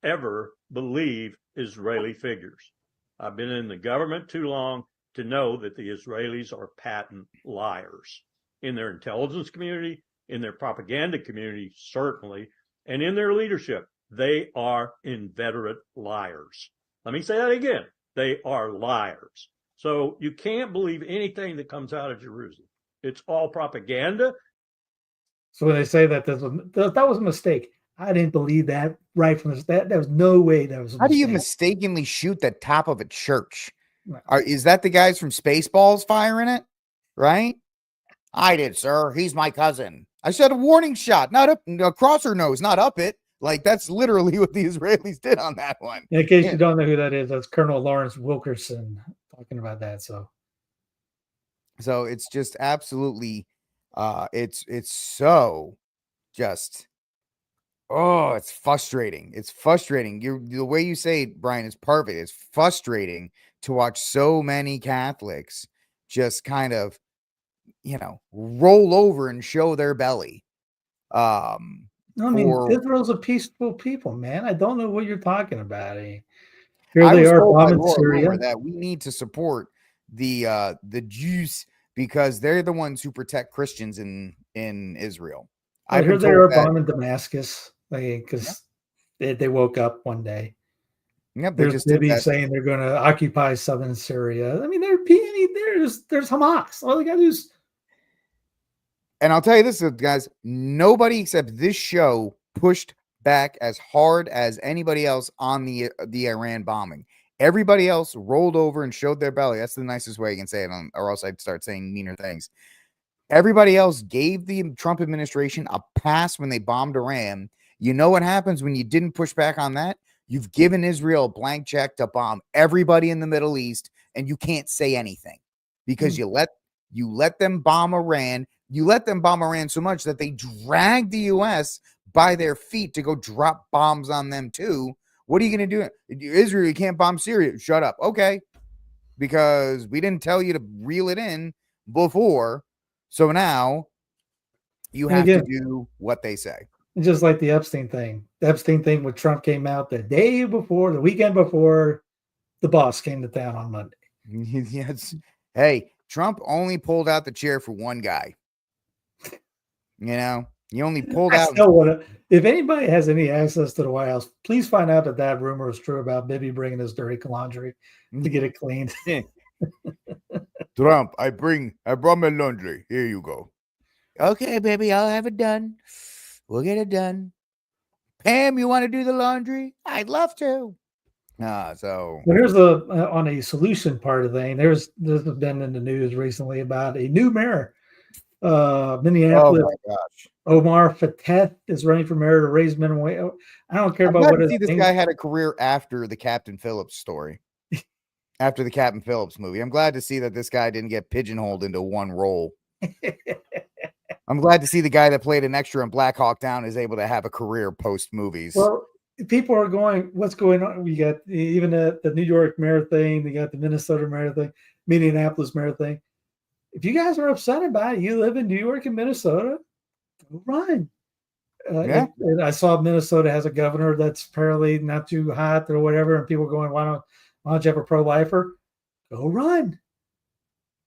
ever believe Israeli figures. I've been in the government too long to know that the Israelis are patent liars in their intelligence community, in their propaganda community, certainly, and in their leadership. They are inveterate liars. Let me say that again. They are liars. So you can't believe anything that comes out of Jerusalem. It's all propaganda. So when they say that that was a mistake, I didn't believe that right from the start. There was no way that was a How mistake. do you mistakenly shoot the top of a church? Is that the guys from Spaceballs firing it? Right? I did, sir. He's my cousin. I said a warning shot, not up, across her nose, not up it. Like, that's literally what the Israelis did on that one. In case you don't know who that is, that's Colonel Lawrence Wilkerson talking about that. So it's just absolutely, it's so just, oh, it's frustrating. It's frustrating. The way you say it, Brian, is perfect. It's frustrating to watch so many Catholics just kind of, you know, roll over and show their belly. I mean, Israel's a peaceful people, man. I don't know what you're talking about. Here they are bombing Syria. That we need to support the Jews because they're the ones who protect Christians in Israel. I heard they are bombing Damascus because they woke up one day. Yep, there's Bibi saying they're going to occupy southern Syria. I mean, there's Hamas. All they got to do is. And I'll tell you this, guys, nobody except this show pushed back as hard as anybody else on the Iran bombing. Everybody else rolled over and showed their belly. That's the nicest way you can say it, or else I'd start saying meaner things. Everybody else gave the Trump administration a pass when they bombed Iran. You know what happens when you didn't push back on that? You've given Israel a blank check to bomb everybody in the Middle East, and you can't say anything because you let them bomb Iran. You let them bomb Iran so much that they dragged the U.S. by their feet to go drop bombs on them too. What are you going to do? Israel, you can't bomb Syria. Shut up. Okay. Because we didn't tell you to reel it in before. So now you have to do what they say. Just like the Epstein thing. The Epstein thing when Trump came out the weekend before the boss came to town on Monday. Yes. Hey, Trump only pulled out the chair for one guy. You know, he only pulled out. If anybody has any access to the White House, please find out that rumor is true about Bibi bringing his dirty laundry to get it cleaned. Trump, I brought my laundry. Here you go. Okay, baby, I'll have it done. We'll get it done. Pam, you want to do the laundry? I'd love to. So But here's the on a solution part of the thing. This has been in the news recently about a new mayor, Minneapolis. Oh my gosh. Omar Fateh is running for mayor to raise minimum wage. I don't care I'm about glad what to his see this name. guy had a career after the Captain Phillips story. After the Captain Phillips movie. I'm glad to see that this guy didn't get pigeonholed into one role. I'm glad to see the guy that played an extra in Black Hawk Down is able to have a career post movies. Well, people are going, what's going on? We got even the New York mayor thing, we got the Minnesota mayor thing, Minneapolis mayor thing. If you guys are upset about it, you live in New York and Minnesota, go run. And I saw Minnesota has a governor that's apparently not too hot or whatever, and people are going, why don't you have a pro-lifer? Go run.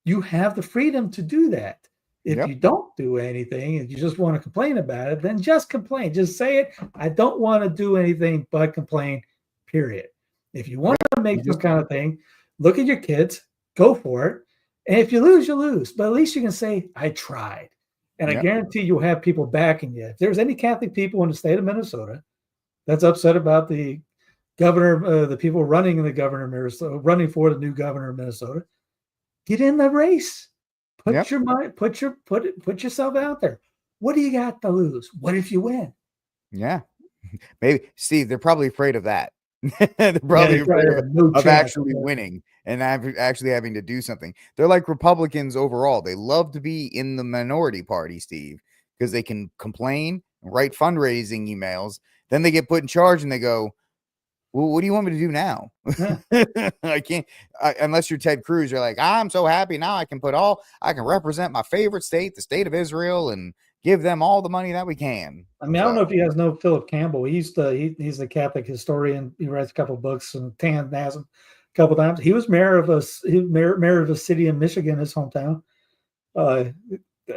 You have the freedom to do that. If you don't do anything and you just want to complain about it, then just complain. Just say it. I don't want to do anything but complain, period. If you want to make some kind of thing, look at your kids, go for it. And if you lose, you lose. But at least you can say, I tried. And I guarantee you'll have people backing you. If there's any Catholic people in the state of Minnesota that's upset about the governor, the people running the governor of Minnesota, running for the new governor of Minnesota, get in the race. Put your mind, put yourself out there. What do you got to lose? What if you win? Yeah. Maybe Steve, they're probably afraid of that. They're probably afraid of actually winning and actually having to do something. They're like Republicans overall. They love to be in the minority party, Steve, because they can complain and write fundraising emails. Then they get put in charge and they go, well, what do you want me to do now? I can't, unless you're Ted Cruz. You're like, I'm so happy now. I can represent my favorite state, the state of Israel, and give them all the money that we can. I mean, I don't know if you guys know Philip Campbell. He's the Catholic historian. He writes a couple of books, and Tan has him a couple of times. He was mayor of a city in Michigan, his hometown.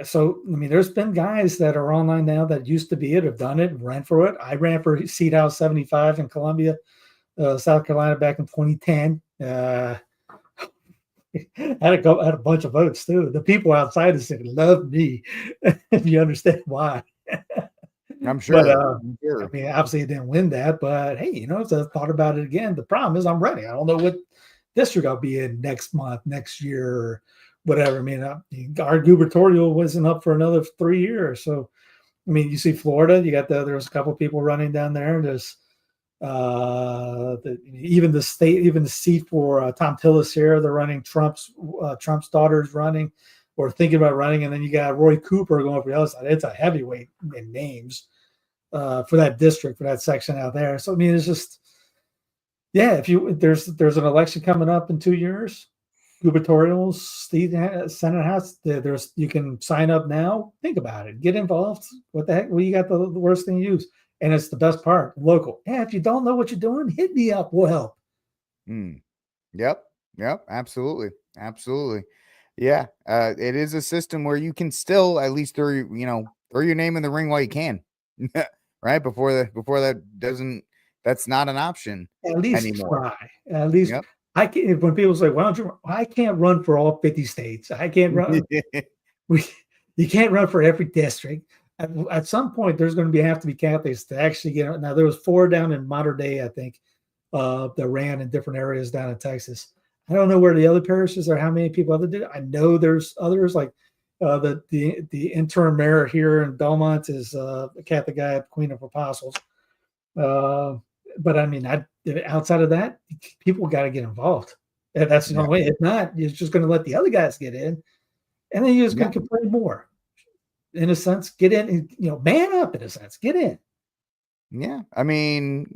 So, I mean, there's been guys that are online now that used to be it, have done it, and ran for it. I ran for Seat House 75 in Columbia, South Carolina, back in 2010. Had a bunch of votes too. The people outside the city loved me, if you understand why. I'm sure. But, I mean, obviously, I didn't win that, but hey, so I thought about it again. The problem is, I'm ready. I don't know what district I'll be in next month, next year, or whatever. I mean, our gubernatorial wasn't up for another 3 years. So, I mean, you see Florida, there's a couple people running down there, and there's even the seat for Tom Tillis here, they're running. Trump's daughter's running or thinking about running, and then you got Roy Cooper going for the other side. It's a heavyweight in names for that district, for that section out there. So I mean, it's just, if there's an election coming up in 2 years, gubernatorials, Senate House, you can sign up now. Think about it, get involved. What the heck? Well, you got the worst thing to use. And it's the best part, local. If you don't know what you're doing, hit me up. We'll help. Yep. Absolutely. Yeah. It is a system where you can still at least throw your name in the ring while you can, right? Before that's not an option at least anymore. Try. At least I can. When people say, "Why don't you?" I can't run for all 50 states. I can't run. You can't run for every district. At some point, there's going to have to be Catholics to actually get. Now, there was 4 down in Modern Day, I think, that ran in different areas down in Texas. I don't know where the other parishes are, how many people other did it. I know there's others, like the interim mayor here in Belmont is a Catholic guy at Queen of Apostles. But I mean, outside of that, people got to get involved. That's the only way. If not, you're just going to let the other guys get in, and then you're just going to complain more. In a sense, get in, man up, in a sense, get in. Yeah. I mean,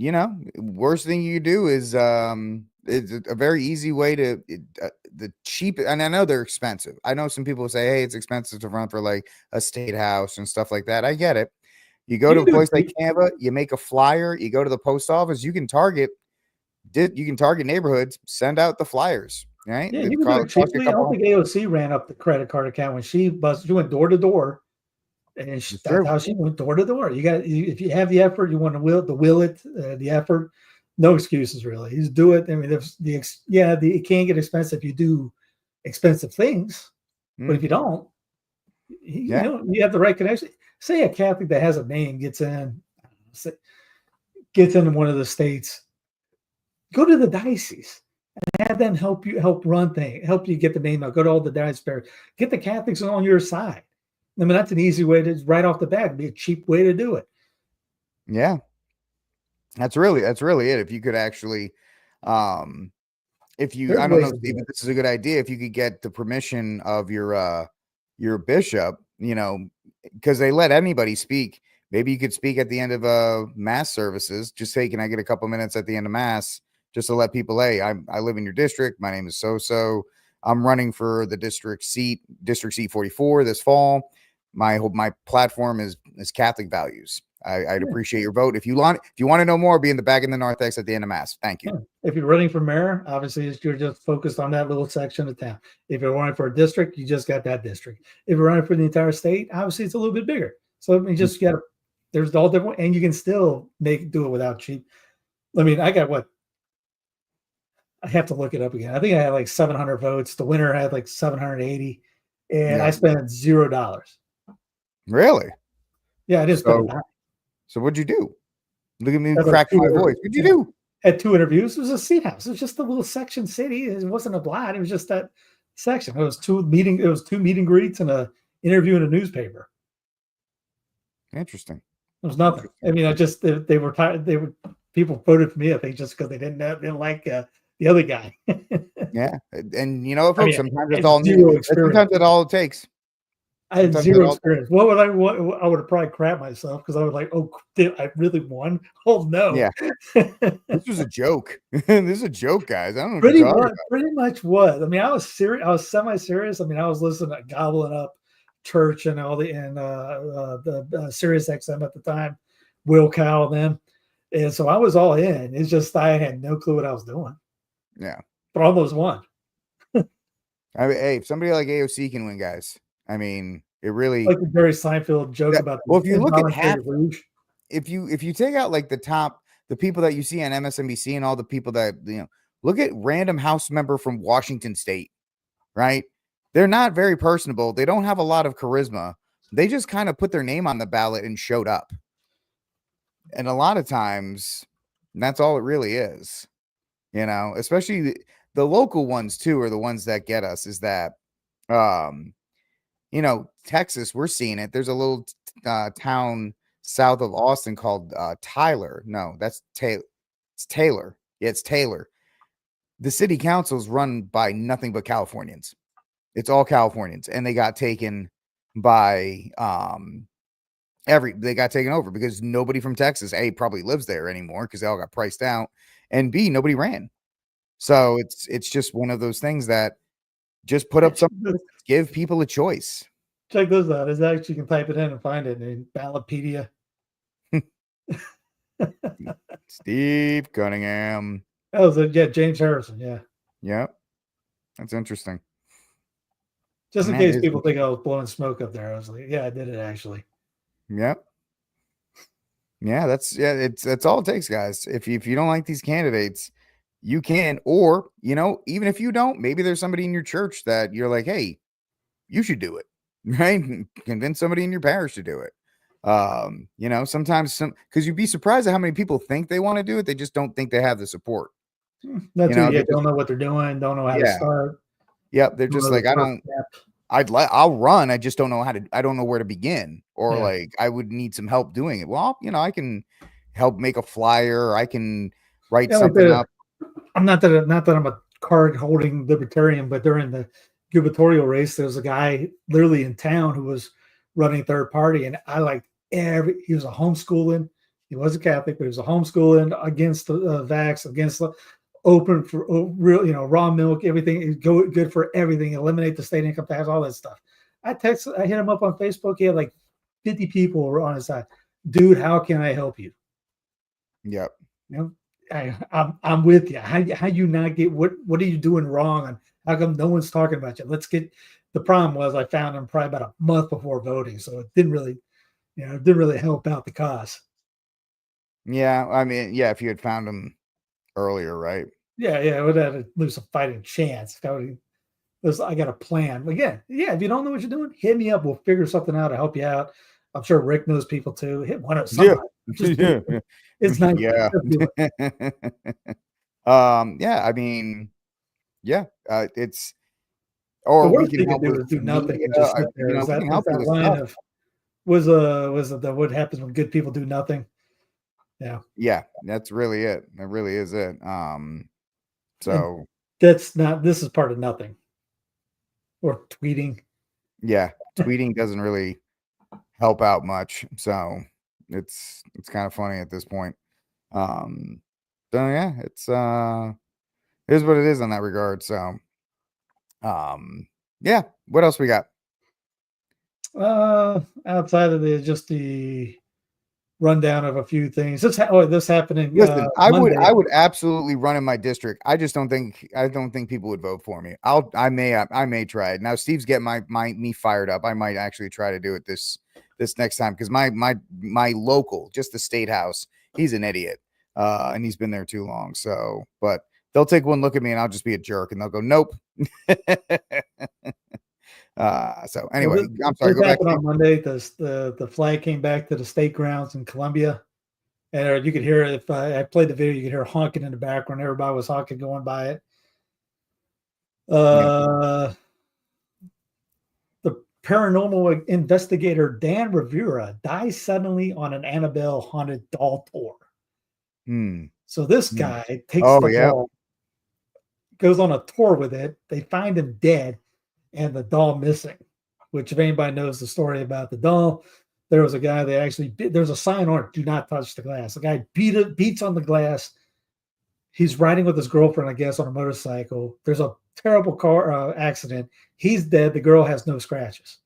worst thing you do is, it's a very easy way to, the cheap, and I know they're expensive. I know some people say, hey, it's expensive to run for like a state house and stuff like that. I get it. You go to a place like Canva, you make a flyer, you go to the post office, you can target neighborhoods, send out the flyers. Right. Yeah, you can do it cheaply. I don't think AOC ran up the credit card account when she went door to door. And that's how she went door to door. If you have the effort, you want to will it, the effort, no excuses really. You just do it. I mean, it can get expensive if you do expensive things, but if you don't, you have the right connection. Say a Catholic that has a name gets in one of the states. Go to the diocese and have them help run things, help you get the name out. Go to all the diocese, get the Catholics on your side. I mean, that's an easy way to right off the bat. It'd be a cheap way to do it. Yeah, that's really it. If you could actually, if you, I don't know if this is a good idea. If you could get the permission of your bishop, you know, because they let anybody speak. Maybe you could speak at the end of mass services. Just say, can I get a couple minutes at the end of mass just to let people, hey, I live in your district. My name is so. I'm running for the district seat 44 this fall. My platform is Catholic values. I'd appreciate your vote. If you want to know more, be in the back in the narthex at the end of mass. Thank you. If you're running for mayor, obviously you're just focused on that little section of town. If you're running for a district, you just got that district. If you're running for the entire state, obviously it's a little bit bigger. So I mean, just got to, there's all different, and you can still do it without cheap. I mean, I got I have to look it up again. I think I had like 700 votes. The winner had like 780, and I spent $0. Really? Yeah, I just spent. So what'd you do? Look at me crack my voice. What'd you do? Had 2 interviews. It was a seat house. It was just a little section city. It wasn't a lot. It was just that section. It was 2 meet and greets and a interview in a newspaper. Interesting. It was nothing. I mean, they were tired. People voted for me, I think, just because they didn't like the other guy. Yeah, and you know, folks, sometimes that's all. Sometimes that's all it takes. I had zero experience. What would I would have probably crapped myself because I was like, "Oh, I really won." Oh no! Yeah, this was a joke. This is a joke, guys. I don't know. Pretty much was. I mean, I was serious. I was semi-serious. I mean, I was listening to Gobbling Up Church and all the Sirius XM at the time, Will Cow and them, and so I was all in. It's just I had no clue what I was doing. Yeah, but almost won. I mean, hey, if somebody like AOC can win, guys. I mean, it really like the Jerry Seinfeld joke about. Well, if you look at if you take out like the people that you see on MSNBC and all the people that look at random House member from Washington State, right? They're not very personable. They don't have a lot of charisma. They just kind of put their name on the ballot and showed up. And a lot of times, that's all it really is. Especially the local ones too are the ones that get us. Is that Texas, we're seeing it. There's a little town south of Austin called Tyler. No, that's Taylor. It's Taylor. Yeah, it's Taylor. The city council is run by nothing but Californians. It's all Californians, and they got taken by they got taken over because nobody from Texas A probably lives there anymore because they all got priced out, and B nobody ran. So it's just one of those things that just put up something, give people a choice. Check this out. Is actually you can type it in and find it in Ballotpedia. Steve Cunningham. Oh, James Harrison. Yeah. Yep. That's interesting. Just in case people think I was blowing smoke up there. I was like, yeah, I did it actually. Yep. Yeah, that's all it takes, guys. If you don't like these candidates, you can, or even if you don't, maybe there's somebody in your church that you're like, hey, you should do it, right? Convince somebody in your parish to do it. Sometimes because you'd be surprised at how many people think they want to do it. They just don't think they have the support. That's they don't know what they're doing, don't know how to start. Yep, they're just like, I'll run. I just don't know I don't know where to begin, or like I would need some help doing it. Well, I can help make a flyer. I can write something up. I'm not that I'm a card holding libertarian, but during the gubernatorial race, there was a guy literally in town who was running third party, and I liked he was a homeschooling. He wasn't Catholic, but he was a homeschooling against the vax, against the open for real, raw milk, everything good for everything, eliminate the state income tax, all that stuff. I hit him up on Facebook. He had like 50 people on his side. Dude, how can I help you? Yep. I'm with you. How you not get what are you doing wrong, and how come no one's talking about you? Let's get. The problem was I found him probably about a month before voting, so it didn't really help out the cause. Yeah, I mean, yeah, if you had found him earlier, right? Yeah, I would have to lose a fighting chance. I got a plan. Again, if you don't know what you're doing, hit me up. We'll figure something out to help you out. I'm sure Rick knows people too. Hit one of somebody. Yeah. It's nice. Yeah. Yeah, I mean, yeah, it's or The we worst can they could help do with is do nothing media. and just sit there. We can help you that with line stuff. of was it the what happens when good people do nothing? Yeah. Yeah, that's really it. That really is it. And So this is part of nothing. Or tweeting. yeah, tweeting doesn't really help out much. So it's kind of funny at this point. So yeah, here's what it is on that regard. So yeah, what else we got? Outside of the rundown of a few things. This happening. Listen, I Monday. would absolutely run in my district. I just don't think people would vote for me. I may try it. Now Steve's getting me fired up. I might actually try to do it this next time because my local, just the state house, he's an idiot. And he's been there too long. So, but they'll take one look at me and I'll just be a jerk and they'll go, nope. So anyway, I'm sorry. This happened on Monday. The flag came back to the state grounds in Columbia, and you could hear it. If I played the video, you could hear honking in the background. Everybody was honking going by it. The paranormal investigator Dan Rivera dies suddenly on an Annabelle haunted doll tour. So this guy takes the doll, goes on a tour with it. They find him dead and the doll missing, which if anybody knows the story about the doll, there was a guy that actually, there's a sign on it, do not touch the glass. The guy beats on the glass. He's riding with his girlfriend, I guess, on a motorcycle. There's a terrible car accident. He's dead. The girl has no scratches.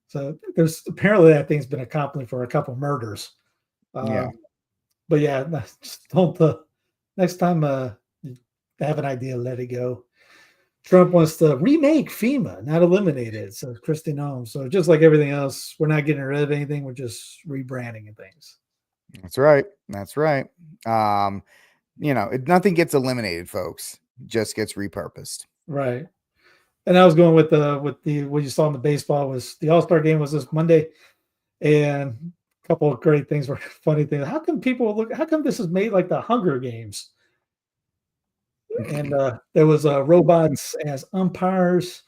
So there's apparently that thing's been accomplished for a couple murders. But yeah, just don't, next time have an idea, let it go. Trump wants to remake FEMA, not eliminate it, says Kristi Noem. So just like everything else, we're not getting rid of anything. We're just rebranding things. That's right. That's right. Nothing gets eliminated, folks. It just gets repurposed. Right. And I was going with what you saw in the baseball was the All-Star game was this Monday, and a couple of great things were funny things. How come this is made like the Hunger Games? And there was robots as umpires.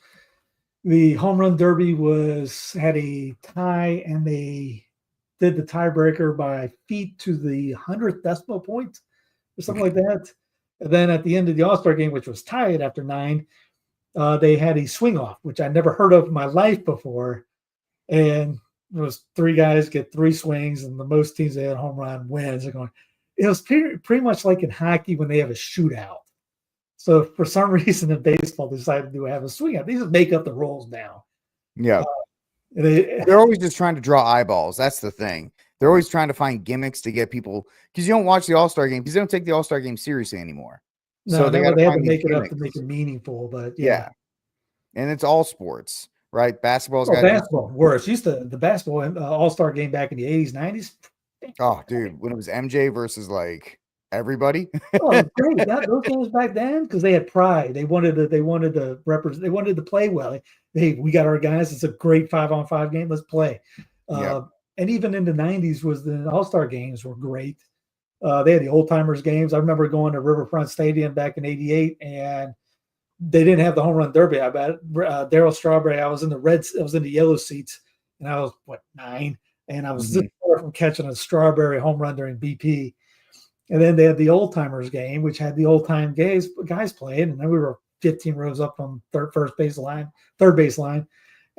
The home run derby had a tie, and they did the tiebreaker by feet to the 100th decimal point or something like that. And then at the end of the All-Star game, which was tied after 9, they had a swing off, which I never heard of in my life before. And it was 3 guys get 3 swings, and the most teams that had a home run wins. It was pretty much like in hockey when they have a shootout. So for some reason in baseball, they decided to have a swing out. They just make up the rules now. Yeah. They're always just trying to draw eyeballs. That's the thing. They're always trying to find gimmicks to get people, because you don't watch the All-Star game because they don't take the All-Star game seriously anymore. No, so they have to make it up to make it meaningful. But yeah. And it's all sports, right? Basketball's basketball worse. The basketball All-Star game back in the 80s, 90s. Oh, dude, when it was MJ versus like everybody. Oh, great! Those games back then, because they had pride. They wanted to represent. They wanted to play well. Hey, we got our guys. It's a great 5-on-5 game. Let's play. And even in the 90s, the All-Star games were great. They had the old timers games. I remember going to Riverfront Stadium back in '88, and they didn't have the home run derby. I bet Darryl Strawberry. I was in the yellow seats, and I was 9, and I was just far from catching a Strawberry home run during BP. And then they had the old timers game, which had the old time guys playing, and then we were 15 rows up on third base line. And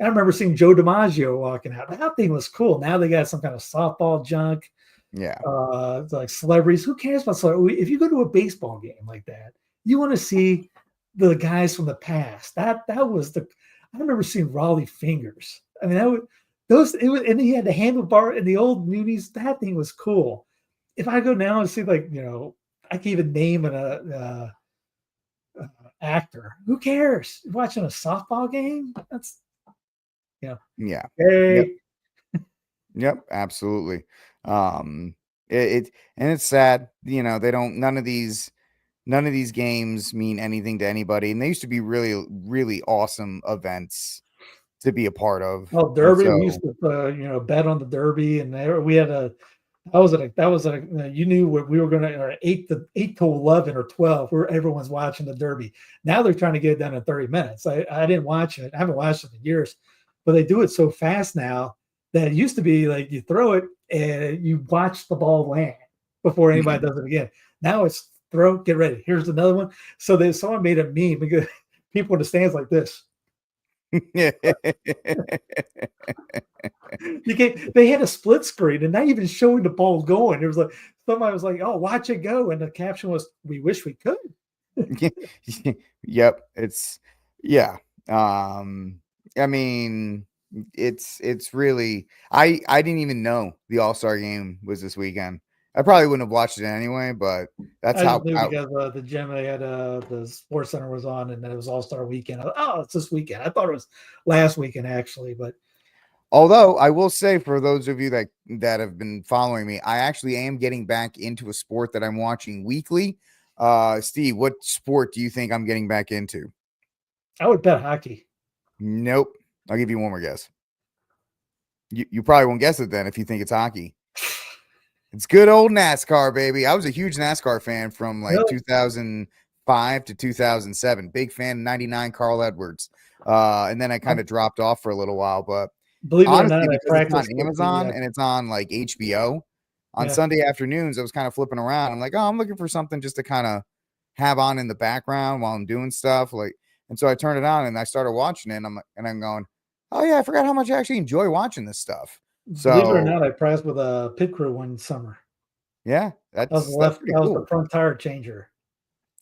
I remember seeing Joe DiMaggio walking out. That thing was cool. Now they got some kind of softball junk. Yeah. Like celebrities. Who cares about celebrities? If you go to a baseball game like that, you want to see the guys from the past. That was I remember seeing Raleigh Fingers. I mean, and he had the handlebar in the old Moonies. That thing was cool. If I go now and see, I can even name an actor. Who cares? You're watching a softball game? That's, Yeah. Hey. Yep. Absolutely. It's sad. They don't. None of these games mean anything to anybody, and they used to be really, really awesome events to be a part of. Oh, Derby. We used to, bet on the Derby, and we had You knew what we were going to, or 8 to 11 or 12, where everyone's watching the Derby. Now they're trying to get it done in 30 minutes. I didn't watch it. I haven't watched it in years, but they do it so fast now that it used to be like you throw it and you watch the ball land before anybody does it again. Now it's throw, get ready. Here's another one. So someone made a meme because people in the stands like this. They had a split screen and not even showing the ball going. It was like somebody was like, "Oh, watch it go," and the caption was, "We wish we could." Yep, it's yeah. I mean, it's really I didn't even know the All-Star game was this weekend. I probably wouldn't have watched it anyway, but that's I how just knew because the gym they had the Sports Center was on, and then it was All-Star weekend. It's this weekend. I thought it was last weekend actually, but although I will say for those of you that have been following me, I actually am getting back into a sport that I'm watching weekly. Steve, what sport do you think I'm getting back into? I would bet hockey. Nope. I'll give you one more guess. You probably won't guess it then if you think it's hockey. It's good old NASCAR, baby. I was a huge NASCAR fan from like 2005 to 2007. Big fan, 99 Carl Edwards. And then I kind of dropped off for a little while, but believe it honestly, or not, because it's on Amazon and it's on like HBO on Sunday afternoons, I was kind of flipping around. I'm like, oh, I'm looking for something just to kind of have on in the background while I'm doing stuff. And so I turned it on and I started watching it. And I'm going, oh yeah, I forgot how much I actually enjoy watching this stuff. So believe it or not, I practiced with a pit crew one summer. Yeah, I was the front tire changer.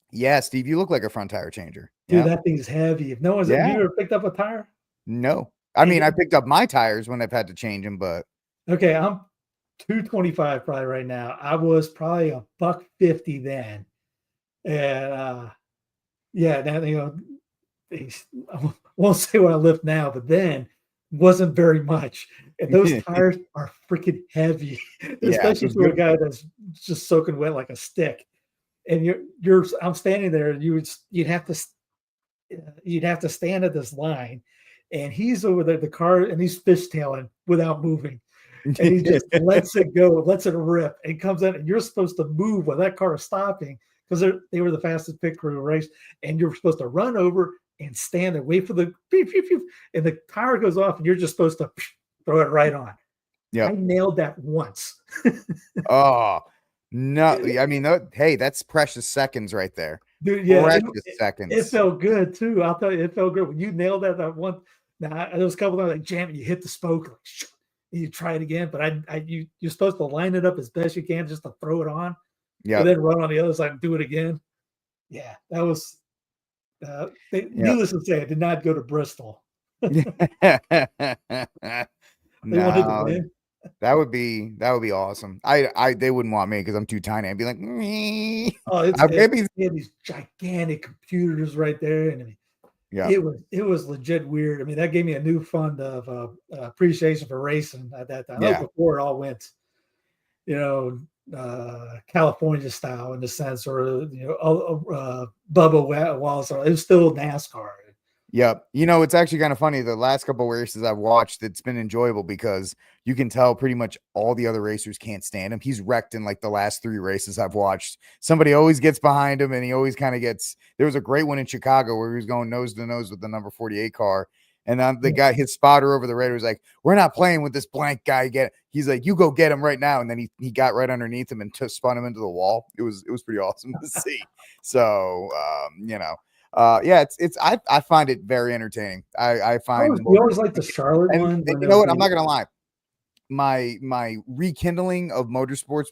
Yeah, Steve, you look like a front tire changer. Dude, that thing's heavy. If no one's have you ever picked up a tire? No. I mean, I picked up my tires when I've had to change them, but okay, I'm 225 probably right now. I was probably $150 then. And now I won't say what I lift now, but then wasn't very much. And those tires are freaking heavy, especially for a guy that's just soaking wet like a stick. And I'm standing there, and you'd have to stand at this line, and he's over there, the car, and he's fishtailing without moving. And he just lets it go, lets it rip, and comes in, and you're supposed to move while that car is stopping because they were the fastest pit crew race, and you're supposed to run over and stand and wait for the beep, beep, beep, and the tire goes off, and you're just supposed to throw it right on. Yeah, I nailed that once. Oh no! I mean, hey, that's precious seconds right there. Dude, yeah, precious seconds. It felt good too. I'll tell you, it felt good when you nailed that one. Now there was a couple of like jam, you hit the spoke, like you try it again, but you're supposed to line it up as best you can just to throw it on. Yeah, then run on the other side and do it again. Yeah, that was. Needless to say, I did not go to Bristol. No, that would be awesome. They wouldn't want me because I'm too tiny. I'd be like, me. Oh, they had these gigantic computers right there, and it was legit weird. I mean, that gave me a new fund of appreciation for racing at that time. Yeah. Before it all went, California style in the sense, or Bubba Wallace. It was still NASCAR. Yep. It's actually kind of funny. The last couple of races I've watched, it's been enjoyable because you can tell pretty much all the other racers can't stand him. He's wrecked in like the last 3 races I've watched. Somebody always gets behind him, and he always kind of gets. There was a great one in Chicago where he was going nose to nose with the number 48 car. And then the guy, his spotter over the radio was like, we're not playing with this blank guy. He's like, you go get him right now. And then he got right underneath him and spun him into the wall. It was pretty awesome to see. So, I find it very entertaining. I find we always like the Charlotte one. You know what? I'm not going to lie. My rekindling of motorsports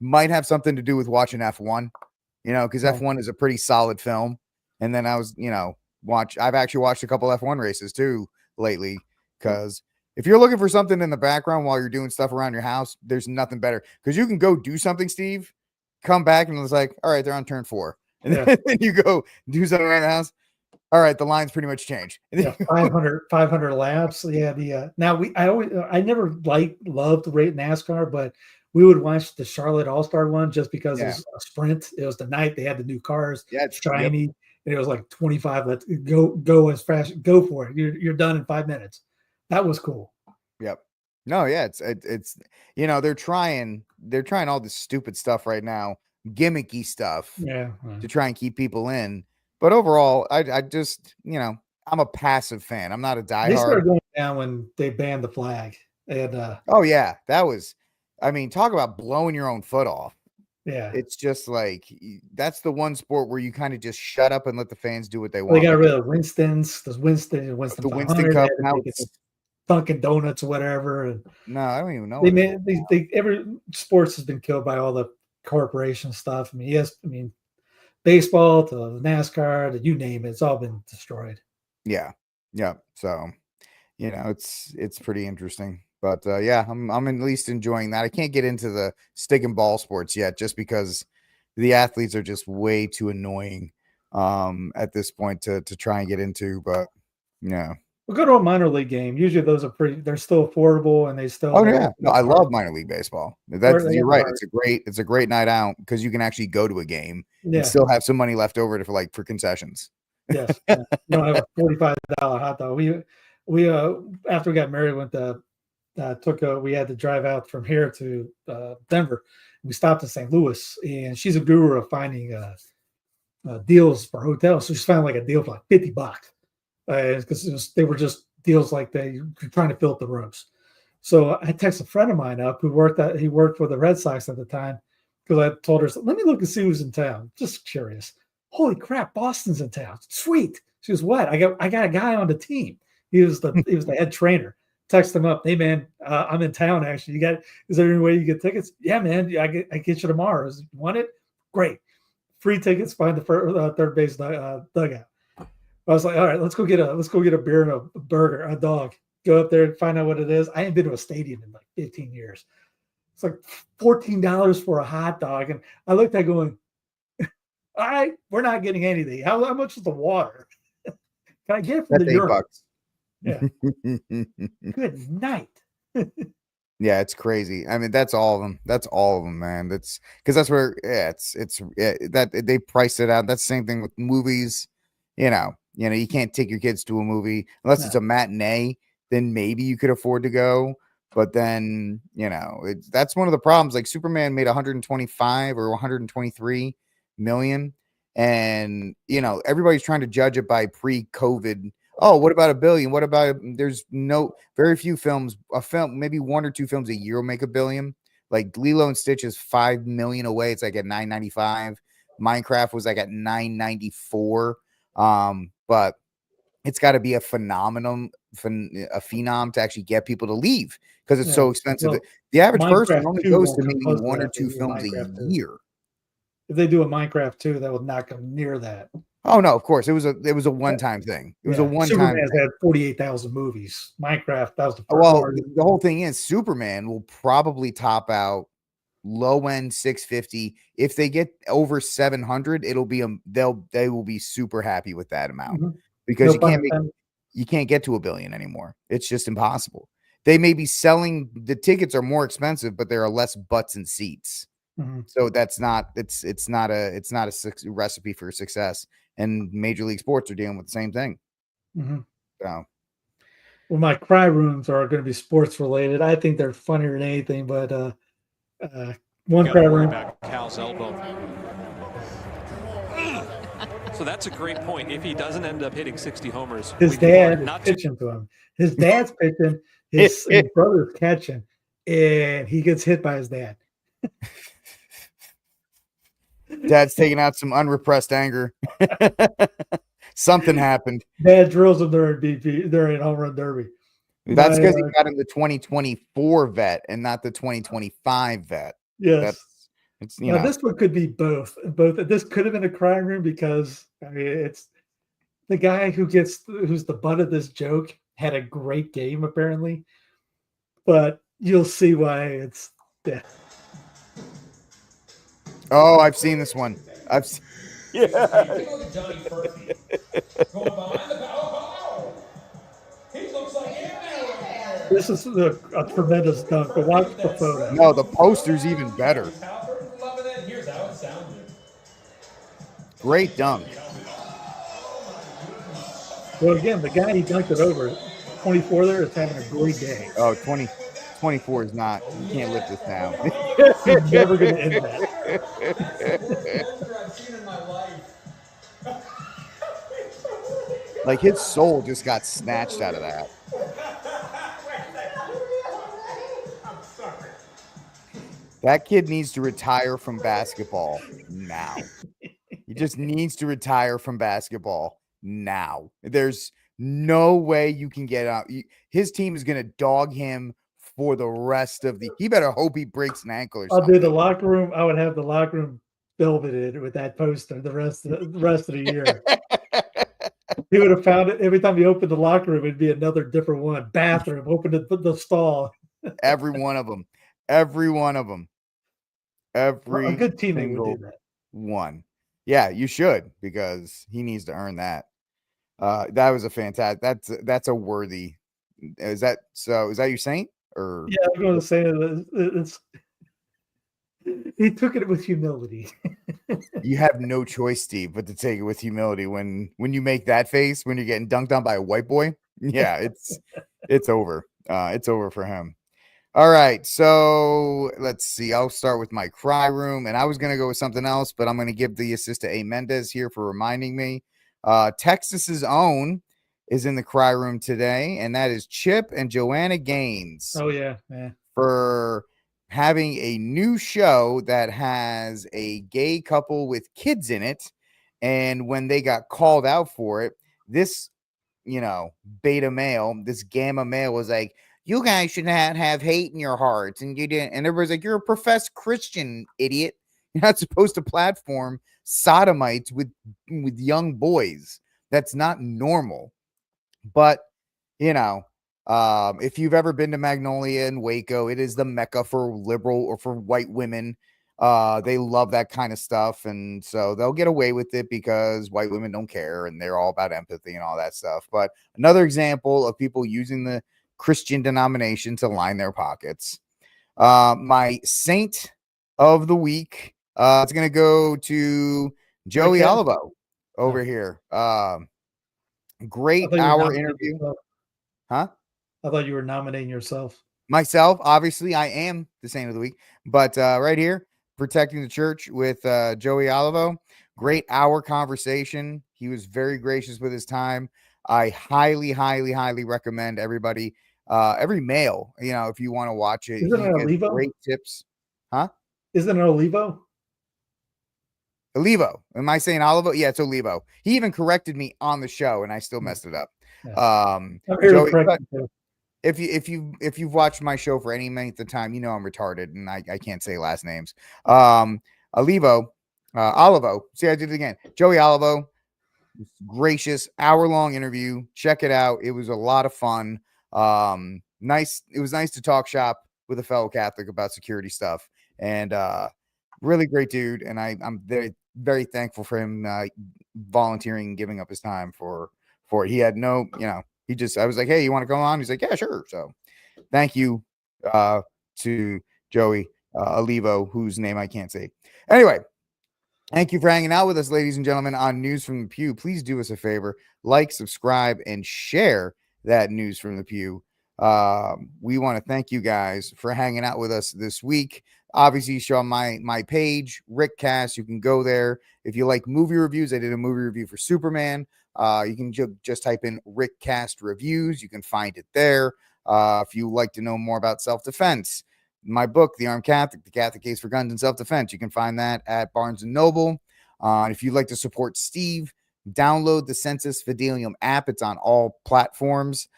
might have something to do with watching F1, because F1 is a pretty solid film. And then I was, I've actually watched a couple F1 races too lately, because if you're looking for something in the background while you're doing stuff around your house, there's nothing better, because you can go do something, Steve, come back and it's like, all right, they're on turn 4. And then you go do something around the house. All right, the line's pretty much changed. 500 laps. Yeah. I never loved rate NASCAR, but we would watch the Charlotte All-Star one just because it was a sprint. It was the night they had the new cars. Yeah, it's shiny. Yep. And it was like 25. Let's go as fast. Go for it. You're done in 5 minutes. That was cool. Yep. No, yeah, it's they're trying they're trying all this stupid stuff right now, gimmicky stuff, to try and keep people in. But overall, I just, I'm a passive fan. I'm not a diehard. They started going down when they banned the flag. And oh yeah, that was, talk about blowing your own foot off. Yeah, it's just like that's the one sport where you kind of just shut up and let the fans do what they want. They got rid of Winston's. There's Winston the Winston Cup. Now Dunkin' Donuts or whatever. And no, I don't even know. They made every sports has been killed by all the corporation stuff. Baseball to NASCAR to you name it, it's all been destroyed. Yeah. So, it's pretty interesting. But yeah, I'm at least enjoying that. I can't get into the stick and ball sports yet, just because the athletes are just way too annoying at this point to try and get into. But yeah. We'll go to a minor league game. Usually those are they're still affordable and they still. Oh yeah, no, I love minor league baseball. You're right. It's a great night out because you can actually go to a game and still have some money left over for concessions. Yes, you don't have a $45 hot dog. We after we got married, we had to drive out from here to Denver. We stopped in St. Louis, and she's a guru of finding deals for hotels. So she found like a deal for like $50. Because they were just deals like they were trying to fill up the rooms. So I texted a friend of mine up who worked for the Red Sox at the time, because I told her, let me look and see who's in town. Just curious. Holy crap, Boston's in town. Sweet. She goes, what? I got a guy on the team. He was the head trainer. Text him up. Hey man, I'm in town actually. Is there any way you get tickets? Yeah, man. I get you tomorrow. You want it? Great. Free tickets behind the third base dugout. I was like, all right, let's go get a beer and a burger, a dog. Go up there and find out what it is. I ain't been to a stadium in like 15 years. It's like $14 for a hot dog. And I looked at going, all right, we're not getting anything. How much is the water? Can I get it from the Euro? Yeah. Good night. Yeah, it's crazy. That's all of them. That's all of them, man. That's because that's where that they priced it out. That's the same thing with movies. You can't take your kids to a movie unless it's a matinee. Then maybe you could afford to go. But then, that's one of the problems. Like Superman made 125 or 123 million. And, everybody's trying to judge it by pre-COVID. Oh, what about $1 billion? What about, there's very few films, maybe one or two films a year will make $1 billion. Like Lilo and Stitch is 5 million away. It's like at 995. Minecraft was like at 994. But it's got to be a phenom to actually get people to leave because it's so expensive. Well, the average person only goes to maybe one or two films a year. If they do a Minecraft 2, that would not come near that. Oh no, of course. It was a one-time thing. It was a one-time. Superman's had 48,000 movies. Minecraft, that was the first part. The whole thing is Superman will probably top out low end 650. If they get over 700, it'll be they will be super happy with that amount because you can't get to $1 billion anymore. It's just impossible. They may be selling, the tickets are more expensive, but there are less butts and seats. So that's not it's not a recipe for success. And Major League Sports are dealing with the same thing. So, well, my cry rooms are going to be sports related. I think they're funnier than anything, but one cry room about Cal's elbow. So that's a great point. If he doesn't end up hitting 60 homers, his dad is pitching to him. His dad's pitching, his brother's catching, and he gets hit by his dad. Dad's taking out some unrepressed anger. Something happened. Dad drills him during home run derby. That's because he got him the 2024 vet and not the 2025 vet. Yes. Now, this one could be both. This could have been a crime room because it's the guy who's the butt of this joke had a great game apparently, but you'll see why it's death. Oh, I've seen this one. This is a tremendous dunk, but watch the photo. No, the poster's even better. Great dunk. Well, again, the guy he dunked it over, 24 there, is having a great day. Oh, 24 is not. You can't lift this down. He's never going to end that. Like his soul just got snatched out of that. That kid needs to retire from basketball now. He just needs to retire from basketball now. There's no way you can get out. His team is going to dog him for the rest of the. He better hope he breaks an ankle or I'll something. do the locker room. I would have the locker room velveted with that poster the rest of the year. He would have found it every time he opened the locker room. It'd be another different one. Bathroom, open the stall. Every one of them. Every one of them. Every A good teammate would single do that. one. Yeah, you should, because he needs to earn that. That was a fantastic. That's a worthy. Is that so? Is that your saint? Or yeah, I'm going to say it's. He took it with humility. You have no choice, Steve, but to take it with humility when you make that face when you're getting dunked on by a white boy. Yeah, it's over. It's over for him. All right, so let's see. I'll start with my cry room, and I was going to go with something else, but I'm going to give the assist to A. Mendez here for reminding me. Texas's own is in the cry room today, and that is Chip and Joanna Gaines. Oh, yeah. For having a new show that has a gay couple with kids in it. And when they got called out for it, this, beta male, this gamma male was like, you guys should not have hate in your hearts. And you didn't. And everybody's like, you're a professed Christian, idiot. You're not supposed to platform sodomites with young boys. That's not normal. But, if you've ever been to Magnolia and Waco, it is the mecca for liberal or for white women. They love that kind of stuff. And so they'll get away with it because white women don't care and they're all about empathy and all that stuff. But another example of people using the Christian denomination to line their pockets. My saint of the week, it's going to go to Joey Olivo over here. Great hour interview. Huh? I thought you were nominating yourself. Myself, obviously, I am the saint of the week. But right here, Protecting the Church with Joey Olivo. Great hour conversation. He was very gracious with his time. I highly, highly, highly recommend everybody, every male, if you want to watch it. Isn't it Olivo? Great tips. Huh? Isn't it Olivo? Olivo. Am I saying Olivo? Yeah, it's Olivo. He even corrected me on the show, and I still messed it up. Yeah. Joey, if you've watched my show for any length of time, I'm retarded and I can't say last names. Olivo. See, I did it again. Joey Olivo, gracious hour-long interview. Check it out. It was a lot of fun. Nice. It was nice to talk shop with a fellow Catholic about security stuff, and really great dude. And I'm very, very thankful for him volunteering and giving up his time for it. He had no, I was like, hey, you want to go on? He's like, yeah, sure. So thank you to Joey Olivo, whose name I can't say. Anyway, thank you for hanging out with us, ladies and gentlemen, on News from the Pew. Please do us a favor, like, subscribe, and share that News from the Pew. We want to thank you guys for hanging out with us this week. Obviously, show on my page, Rickcast. You can go there. If you like movie reviews, I did a movie review for Superman. You can just type in Rickcast reviews. You can find it there. If you like to know more about self-defense, my book, The Armed Catholic, The Catholic Case for Guns and Self-Defense, you can find that at Barnes & Noble. If you'd like to support Steve, download the Census Fidelium app. It's on all platforms.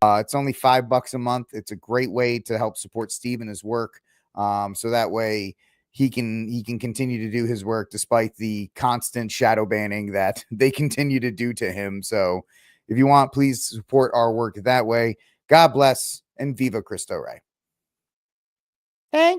It's only $5 a month. It's a great way to help support Steve and his work. So that way he can continue to do his work despite the constant shadow banning that they continue to do to him. So if you want, please support our work that way. God bless and Viva Cristo Rey. Thank